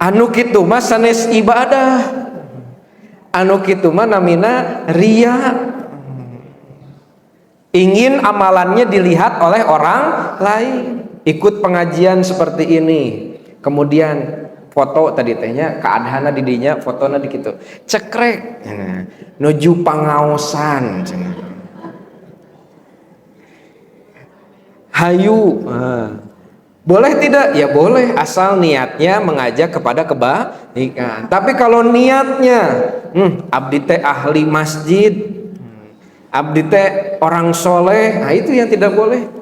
Anu kitu mah sanes ibadah. Anu kitu mah namina ria. Ingin amalannya dilihat oleh orang lain. Ikut pengajian seperti ini, kemudian foto tadi tehnya keadahana di dinya, fotona di kitu. Cekrek. Nuju pangaosan. Hayu. Boleh tidak? Ya boleh, asal niatnya mengajak kepada kebaikan. Tapi kalau niatnya abdi teh ahli masjid, abdi teh orang soleh, nah itu yang tidak boleh.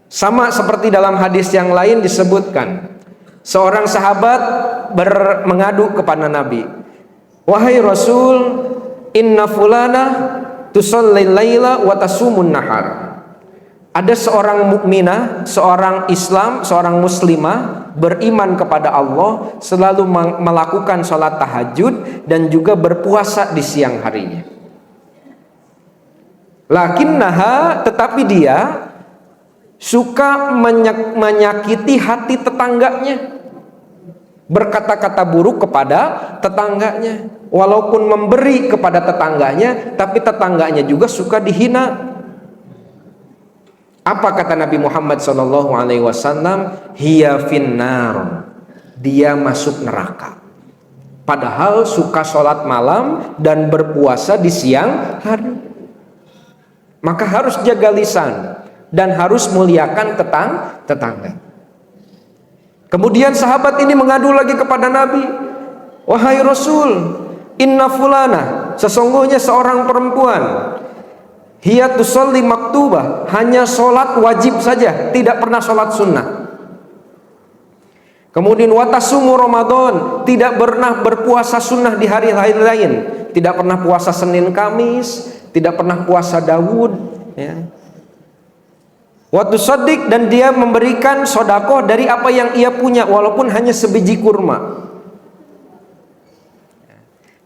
Sama seperti dalam hadis yang lain disebutkan, seorang sahabat mengadu kepada Nabi, wahai Rasul, inna fulana tusallil laila wa tasumun nahar. Ada seorang mukminah, seorang Islam, seorang muslimah beriman kepada Allah, selalu melakukan sholat tahajud dan juga berpuasa di siang harinya. Lakinnaha, tetapi dia suka menyakiti hati tetangganya, berkata-kata buruk kepada tetangganya, walaupun memberi kepada tetangganya, tapi tetangganya juga suka dihina. Apa kata Nabi Muhammad SAW? Hiya finnar, dia masuk neraka. Padahal suka sholat malam dan berpuasa di siang hari. Maka harus jaga lisan dan harus muliakan tetangga. Kemudian sahabat ini mengadu lagi kepada Nabi, wahai Rasul, inna fulana, sesungguhnya seorang perempuan, hiya tusalli maktubah, hanya sholat wajib saja, tidak pernah sholat sunnah. Kemudian watasumu Ramadan, tidak pernah berpuasa sunnah di hari-hari lain, tidak pernah puasa Senin Kamis, tidak pernah puasa Daud, ya. Waktu sodik, dan dia memberikan sodakoh dari apa yang ia punya walaupun hanya sebiji kurma.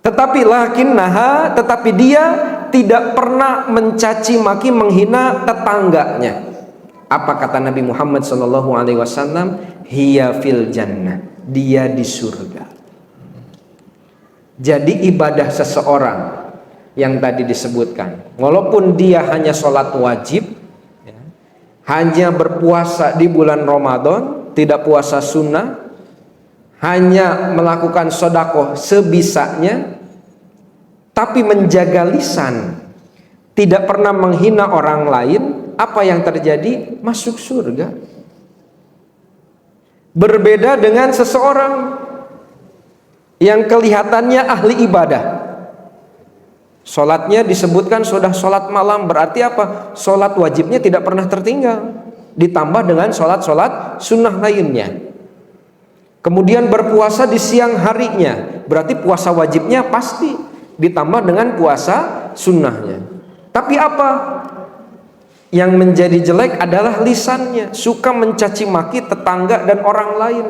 Tetapi lakinnaha, tetapi dia tidak pernah mencaci maki, menghina tetangganya. Apa kata Nabi Muhammad SAW? Hiya fil jannah, dia di surga. Jadi ibadah seseorang yang tadi disebutkan, walaupun dia hanya sholat wajib, hanya berpuasa di bulan Ramadan, tidak puasa sunnah, hanya melakukan sedekah sebisanya, tapi menjaga lisan, tidak pernah menghina orang lain, apa yang terjadi? Masuk surga. Berbeda dengan seseorang yang kelihatannya ahli ibadah, sholatnya disebutkan sudah sholat malam, berarti apa? Sholat wajibnya tidak pernah tertinggal, ditambah dengan sholat sunnah lainnya. Kemudian berpuasa di siang harinya, berarti puasa wajibnya pasti, ditambah dengan puasa sunnahnya. Tapi apa? Yang menjadi jelek adalah lisannya, suka mencaci maki tetangga dan orang lain.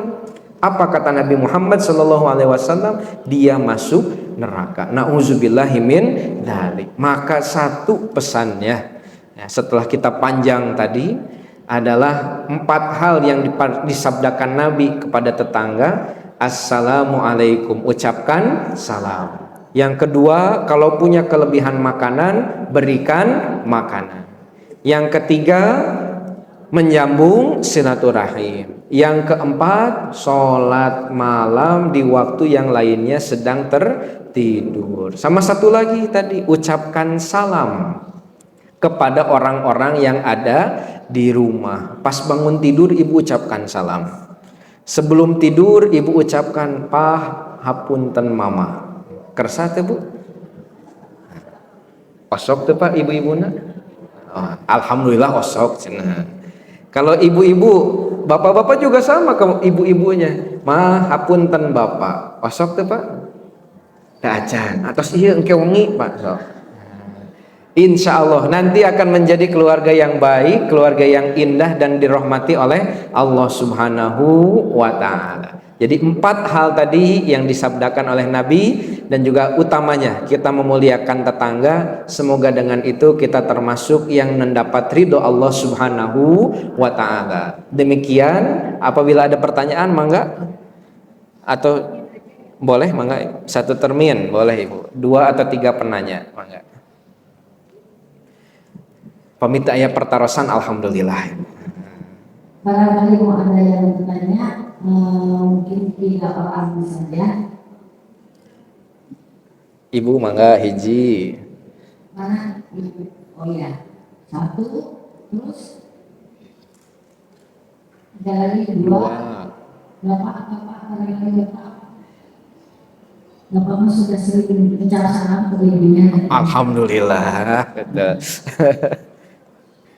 Apa kata Nabi Muhammad SAW? Dia masuk neraka. Na'udzubillahi min dzalik. Maka satu pesannya, ya, setelah kita panjang tadi, adalah 4 hal yang disabdakan Nabi kepada tetangga. Assalamualaikum, ucapkan salam. Yang kedua, kalau punya kelebihan makanan, berikan makanan. Yang ketiga, menyambung silaturahim. Yang keempat, sholat malam di waktu yang lainnya sedang tertidur. Sama satu lagi tadi, ucapkan salam kepada orang-orang yang ada di rumah. Pas bangun tidur ibu ucapkan salam. Sebelum tidur ibu ucapkan pah hapunten mama. Kersa teh Bu? Osok teh Pak ibu-ibuna? Oh, alhamdulillah osok cenah. Kalau ibu-ibu, bapak-bapak juga sama ke ibu-ibunya. Mah hapunten bapak. Osok teh Pak? Da acan. Atos ieu engke wengi Pak sok. Insya Allah nanti akan menjadi keluarga yang baik, keluarga yang indah dan dirahmati oleh Allah Subhanahu wa Ta'ala. Jadi 4 hal tadi yang disabdakan oleh Nabi, dan juga utamanya kita memuliakan tetangga. Semoga dengan itu kita termasuk yang mendapat ridho Allah Subhanahu wa Ta'ala. Demikian, apabila ada pertanyaan mangga, atau boleh mangga 1 termin boleh Ibu, 2 atau 3 penanya mangga. Pamita ayat pertarosan, alhamdulillah. Barangkali mau ada yang bertanya, mungkin 3 orang saja. Ibu mangga hiji. Mana ibu? Oh iya, 1, terus ada lagi 2. Bapak barangkali Bapak sudah sering bicara salam ke ibunya. Alhamdulillah.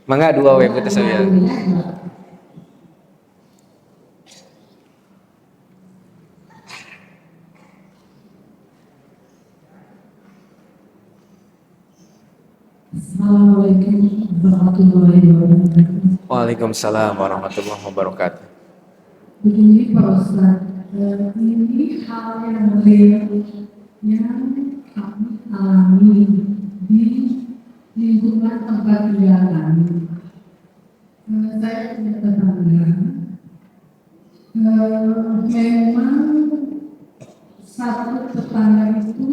Mangga 2 we kita saya. Assalamualaikum warahmatullahi wabarakatuh. Waalaikumsalam warahmatullahi wabarakatuh. Begini Pak Ustaz, ini hal yang real yang kami alami di lingkungan tempat tinggal kami. Saya punya tetangga, memang satu tetangga itu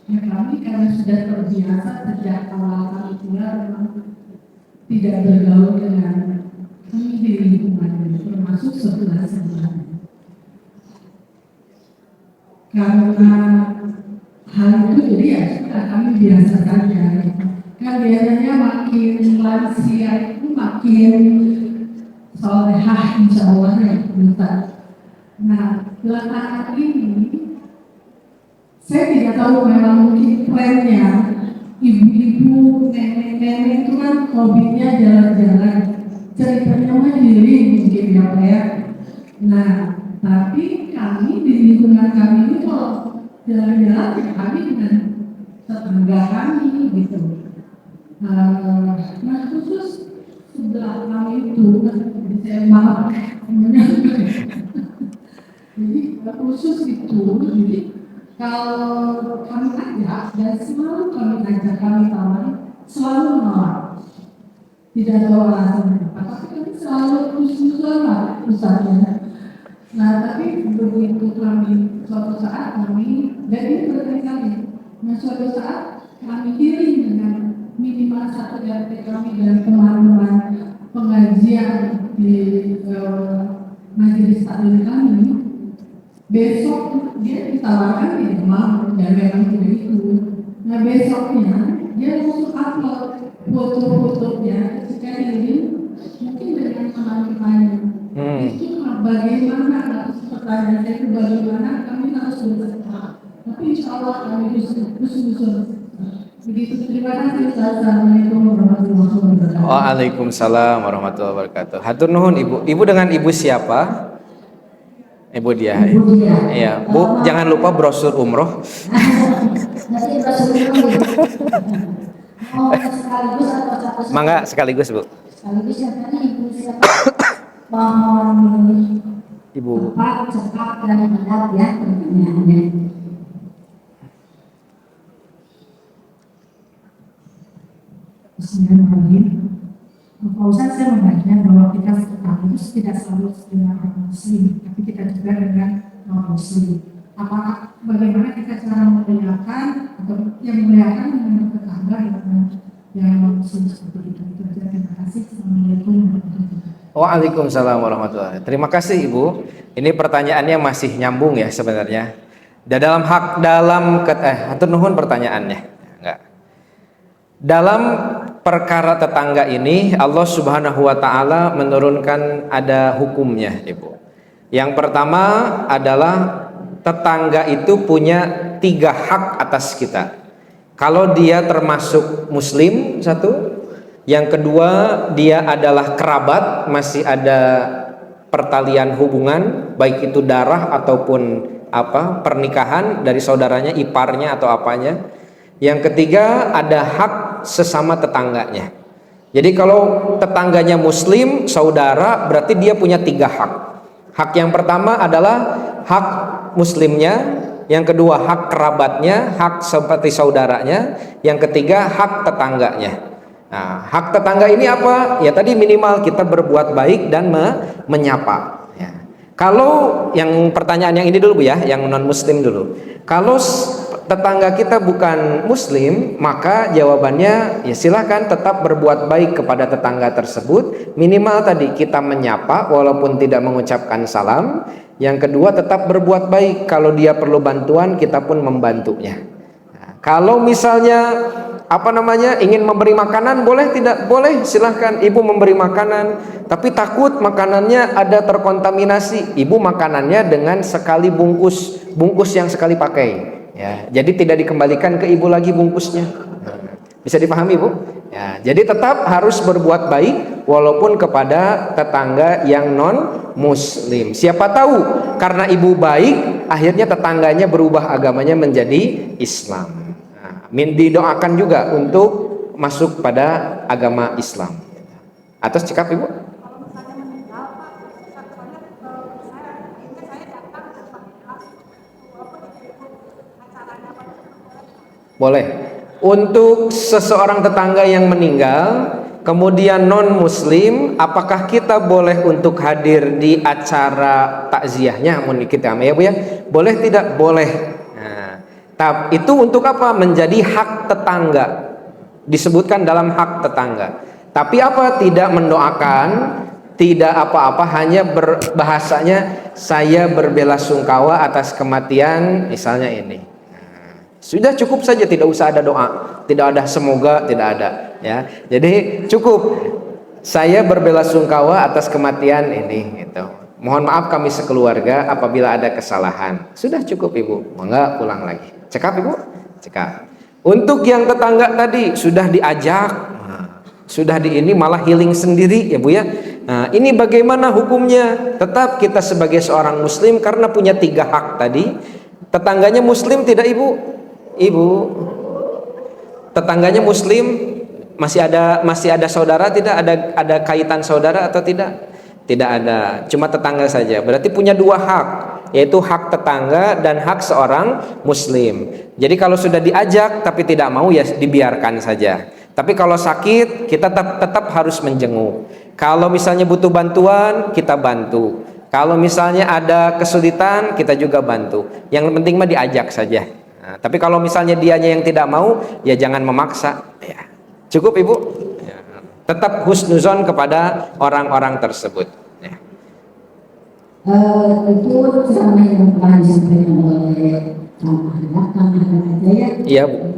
ya kami karena sudah terbiasa sejak awal kami tinggal memang tidak bergaul dengan kami di lingkungan termasuk sebelah-sebelah. Karena hal itu jadi ya sudah kami biasa saja. Kan biasanya makin lansia itu makin solehah insya Allah ya Ustaz. Nah belakangan ini saya tidak tahu, memang mungkin trennya ibu-ibu, nenek-nenek itu kan hobinya jalan-jalan, ceritanya mandiri mungkin ya Pak ya. Nah tapi kami di lingkungan kami ini kalau jalan-jalan ya kami dengan tetangga kami gitu. Nah khusus sebelah kami itu, jadi saya maaf jadi khusus itu, jadi kalau kami ajak dan selalu kami ajak, kami tawari, selalu menolak. Tidak tahu alasannya apa, tapi kami selalu khusus-khususan usahanya. Nah tapi begitu kami suatu saat kami, dan ini berkali-kali, nah suatu saat kami iring dengan minimal 1 RT kami dan teman-teman pengajian di majelis taklim kami. Besok dia ditawarkan tidak mau dan memang tidak itu. Nah besoknya dia langsung upload foto-fotonya ketika ini mungkin dengan teman-temannya. Itu bagaimana, pertanyaan saya itu bagaimana kami harus berusaha. Tapi insya Allah kami berusaha. Begitu, terima kasih. Assalamualaikum warahmatullahi wabarakatuh. Waalaikumsalam warahmatullahi wabarakatuh. Hatur nuhun Ibu. Ibu dengan Ibu siapa? Ibu dia. Iya, Bu, jangan lupa brosur umroh. Nanti brosur umroh. Oh, sekaligus atau satu-satu? Mangga sekaligus, Bu. Sekaligus yang tadi Ibu siapa? Mohon Ibu. Pak cepat dan padat ya pertanyaannya. Bismillahirrahmanirrahim. Pak Ustaz, saya membaca bahwa kita harus tidak selalu dengan orang muslim, tapi kita juga dengan non muslim. Apakah bagaimana kita cara memuliakan atau yang memuliakan dengan tetangga dengan yang khusus seperti itu. Terima kasih. Assalamualaikum warahmatullahi wabarakatuh. Waalaikumsalam warahmatullahi wabarakatuh. Terima kasih Ibu. Ini pertanyaannya masih nyambung ya sebenarnya. Hatur nuhun pertanyaannya. Enggak. Dalam perkara tetangga ini Allah Subhanahu wa taala menurunkan ada hukumnya, Ibu. Yang pertama adalah tetangga itu punya 3 hak atas kita. Kalau dia termasuk muslim, satu. Yang kedua, dia adalah kerabat, masih ada pertalian hubungan, baik itu darah ataupun pernikahan dari saudaranya, iparnya atau apanya. Yang ketiga, ada hak sesama tetangganya. Jadi kalau tetangganya muslim, saudara, berarti dia punya 3 hak. Hak yang pertama adalah hak muslimnya, yang kedua hak kerabatnya, hak seperti saudaranya, yang ketiga hak tetangganya. Nah, hak tetangga ini apa? Ya tadi minimal kita berbuat baik dan menyapa. Ya. Kalau yang pertanyaan yang ini dulu Bu ya, yang non muslim dulu. Kalau tetangga kita bukan muslim, maka jawabannya ya silakan tetap berbuat baik kepada tetangga tersebut. Minimal tadi kita menyapa walaupun tidak mengucapkan salam. Yang kedua tetap berbuat baik, kalau dia perlu bantuan kita pun membantunya. Nah, kalau misalnya ingin memberi makanan, boleh tidak? Boleh, silahkan ibu memberi makanan, tapi takut makanannya ada terkontaminasi, ibu makanannya dengan sekali bungkus yang sekali pakai ya, jadi tidak dikembalikan ke ibu lagi bungkusnya. Bisa dipahami Bu? Ya, jadi tetap harus berbuat baik walaupun kepada tetangga yang non muslim. Siapa tahu karena ibu baik akhirnya tetangganya berubah agamanya menjadi Islam. Didoakan juga untuk masuk pada agama Islam. Atas cekap Ibu? Boleh. Untuk seseorang tetangga yang meninggal kemudian non muslim, apakah kita boleh untuk hadir di acara takziahnya? Kita ya Bu ya? Boleh tidak? Boleh. Tapi itu untuk apa? Menjadi hak tetangga. Disebutkan dalam hak tetangga. Tapi apa? Tidak mendoakan, tidak apa-apa, hanya berbahasanya saya berbelasungkawa atas kematian misalnya ini. Sudah cukup saja, tidak usah ada doa, tidak ada semoga, tidak ada ya. Jadi cukup saya berbelasungkawa atas kematian ini gitu. Mohon maaf kami sekeluarga apabila ada kesalahan. Sudah cukup Ibu, mangga pulang lagi. Cekap Ibu? Cekap. Untuk yang tetangga tadi sudah diajak, sudah ini malah healing sendiri ya Bu ya. Nah, ini bagaimana hukumnya? Tetap kita sebagai seorang muslim karena punya 3 hak tadi. Tetangganya muslim tidak Ibu? Ibu, tetangganya muslim, masih ada saudara tidak? Ada kaitan saudara atau tidak? Tidak ada, cuma tetangga saja. Berarti punya 2 hak, yaitu hak tetangga dan hak seorang muslim. Jadi kalau sudah diajak tapi tidak mau ya dibiarkan saja. Tapi kalau sakit kita tetap harus menjenguk. Kalau misalnya butuh bantuan kita bantu. Kalau misalnya ada kesulitan kita juga bantu. Yang penting mah diajak saja. Nah, tapi kalau misalnya dianya yang tidak mau, ya jangan memaksa. Ya. Cukup Ibu. Ya. Tetap husnuzon kepada orang-orang tersebut. Ya. Itu sama yang telah disampaikan oleh Kang Ahmad ya. Iya Bu.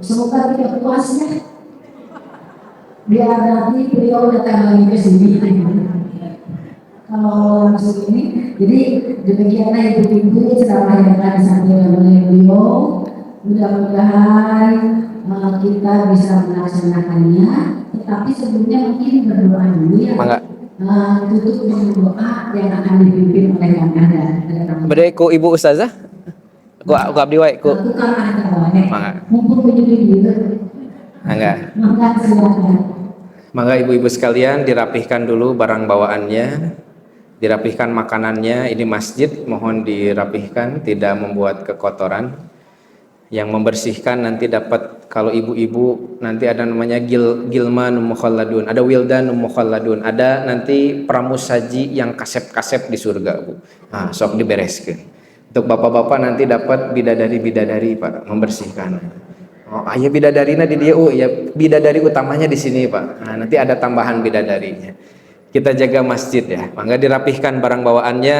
Semoga tidak puas ya. Biar nanti beliau datang lagi ke sini. Kalau langsung ini, jadi demikianlah ibu-ibu ceramah yang telah disampaikan oleh beliau. Mudah-mudahan kita bisa melaksanakannya. Tetapi sebelumnya mungkin berdoa dulu ya. Tutup dengan doa yang akan dipimpin oleh Kang Ahmad. Bade ku Ibu Ustazah? Ku abdi wae ku. Aku Kang Ahmad. Mumpung menyudah gitu. Enggak. Maka silakan. Maka ibu-ibu sekalian dirapihkan dulu barang bawaannya, dirapihkan makanannya. Ini masjid, mohon dirapihkan, tidak membuat kekotoran. Yang membersihkan nanti dapat, kalau ibu-ibu nanti ada namanya gilman mukhalladun, ada wildan mukhalladun, ada nanti pramusaji yang kasep-kasep di surga Bu. Nah, sok dibereskan. Untuk bapak-bapak nanti dapat bidadari-bidadari Pak, membersihkan. Oh, aya bidadarina di dia. Oh, ya bidadari utamanya di sini, Pak. Nah, nanti ada tambahan bidadarinya. Kita jaga masjid ya. Mangga dirapihkan barang bawaannya,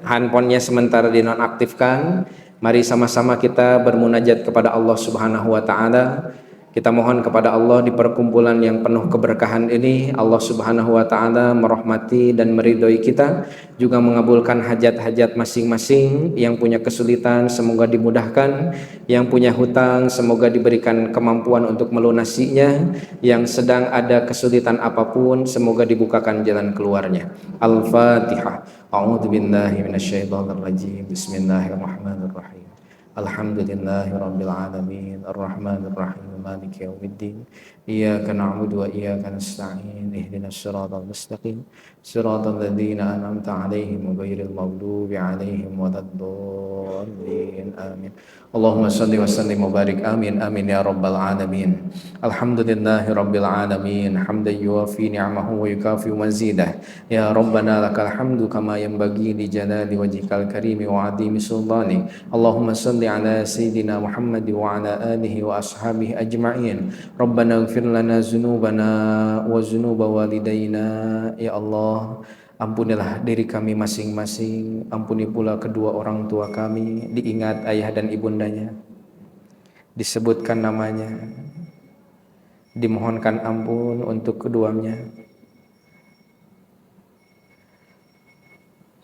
handphonenya sementara dinonaktifkan. Mari sama-sama kita bermunajat kepada Allah Subhanahu wa taala. Kita mohon kepada Allah di perkumpulan yang penuh keberkahan ini, Allah Subhanahu wa taala merahmati dan meridhoi kita, juga mengabulkan hajat-hajat masing-masing. Yang punya kesulitan semoga dimudahkan, yang punya hutang semoga diberikan kemampuan untuk melunasinya, yang sedang ada kesulitan apapun semoga dibukakan jalan keluarnya. Al-Fatihah. A'udzubillahi minasyaitonirrajim. Bismillahirrahmanirrahim. Alhamdulillahirabbil alamin arrahmanir rahim maliki yaumiddin iyyaka na'budu wa iyyaka nasta'in ihdinas siratal mustaqim siratal ladzina an'amta 'alaihim ghairil maghdubi 'alaihim waladdallin amin. Allahumma shalli wa sallim wa barik amin amin ya rabbal alamin. Alhamdulillahirabbil alamin hamdan yuwafi ni'amahu wa yukafi mazidah. Ya rabbana lakal hamdu kama yanbaghi li jalali wajhikal karimi wa 'azimi sultani. Allahumma salli ala sayyidina Muhammad wa ala alihi wa ashabihi ajma'in. Rabbana ighfir lana dzunubana wa dzunuba walidayna. Ya Allah, ampunilah diri kami masing-masing, ampuni pula kedua orang tua kami, diingat ayah dan ibundanya, disebutkan namanya, dimohonkan ampun untuk keduanya.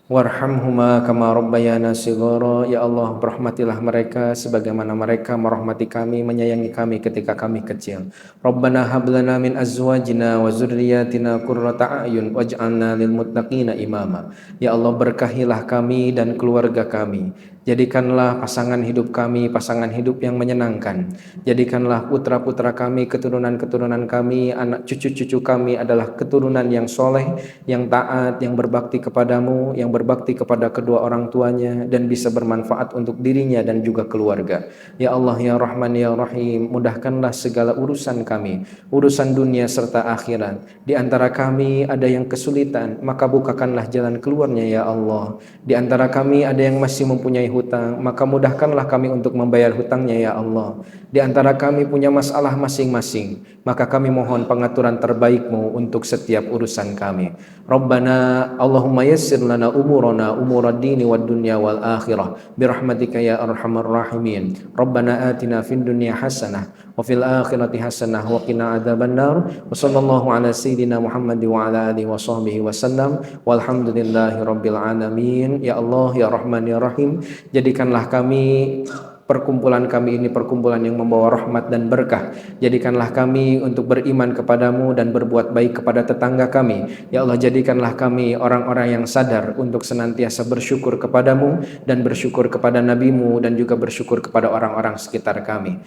Warhamhuma kama rabbayana shighara. Ya Allah, rahmatilah mereka sebagaimana mereka merahmati kami, menyayangi kami ketika kami kecil. Rabbana hab lana min azwajina wa dzurriyyatina qurrata a'yun waj'alna lil muttaqina imama. Ya Allah, berkahilah kami dan keluarga kami. Jadikanlah pasangan hidup kami pasangan hidup yang menyenangkan. Jadikanlah putra-putra kami, keturunan-keturunan kami, anak cucu-cucu kami adalah keturunan yang soleh, yang taat, yang berbakti kepadamu, yang berbakti kepada kedua orang tuanya, dan bisa bermanfaat untuk dirinya dan juga keluarga. Ya Allah, ya Rahman, ya Rahim, mudahkanlah segala urusan kami, urusan dunia serta akhirat. Di antara kami ada yang kesulitan, maka bukakanlah jalan keluarnya ya Allah. Di antara kami ada yang masih mempunyai hutang, maka mudahkanlah kami untuk membayar hutangnya ya Allah. Di antara kami punya masalah masing-masing, maka kami mohon pengaturan terbaik-Mu untuk setiap urusan kami. Rabbana Allahumma yassir lana umurana umurad dini wad dunya wal akhirah birahmatika ya arhamar rahimin. Rabbana atina fid dunya hasanah wa fil akhirati hasanah wa qina adzabannar. Wa sallallahu ala sayyidina Muhammad wa ala alihi wa sahbihi wasallam. Walhamdulillahi rabbil alamin. Ya Allah, ya Rahman, ya Rahim, jadikanlah kami, perkumpulan kami ini perkumpulan yang membawa rahmat dan berkah. Jadikanlah kami untuk beriman kepadamu dan berbuat baik kepada tetangga kami. Ya Allah, jadikanlah kami orang-orang yang sadar untuk senantiasa bersyukur kepadamu dan bersyukur kepada nabimu dan juga bersyukur kepada orang-orang sekitar kami.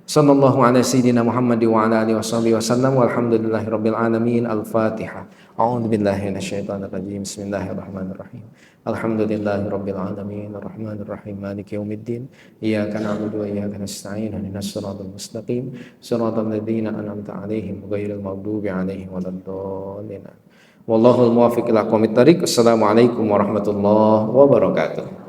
Sallallahu ala sayyidina Muhammad wa ala alihi washabihi wasallam. Walhamdulillahi rabbil alamin. Al-Fatihah. A'udzu billahi minasyaitonir rajim. Bismillahirrahmanirrahim. Alhamdulillahi rabbil alamin. Arrahmanir rahim. Maliki yaumiddin. Iyyaka na'budu wa iyyaka nasta'in. Ihdinas siratal mustaqim. Siratal ladzina an'amta 'alaihim ghairil maghdubi 'alaihim waladdallin. Wallahul muwaffiq ila aqwamit thariq. Assalamualaikum warahmatullahi wabarakatuh.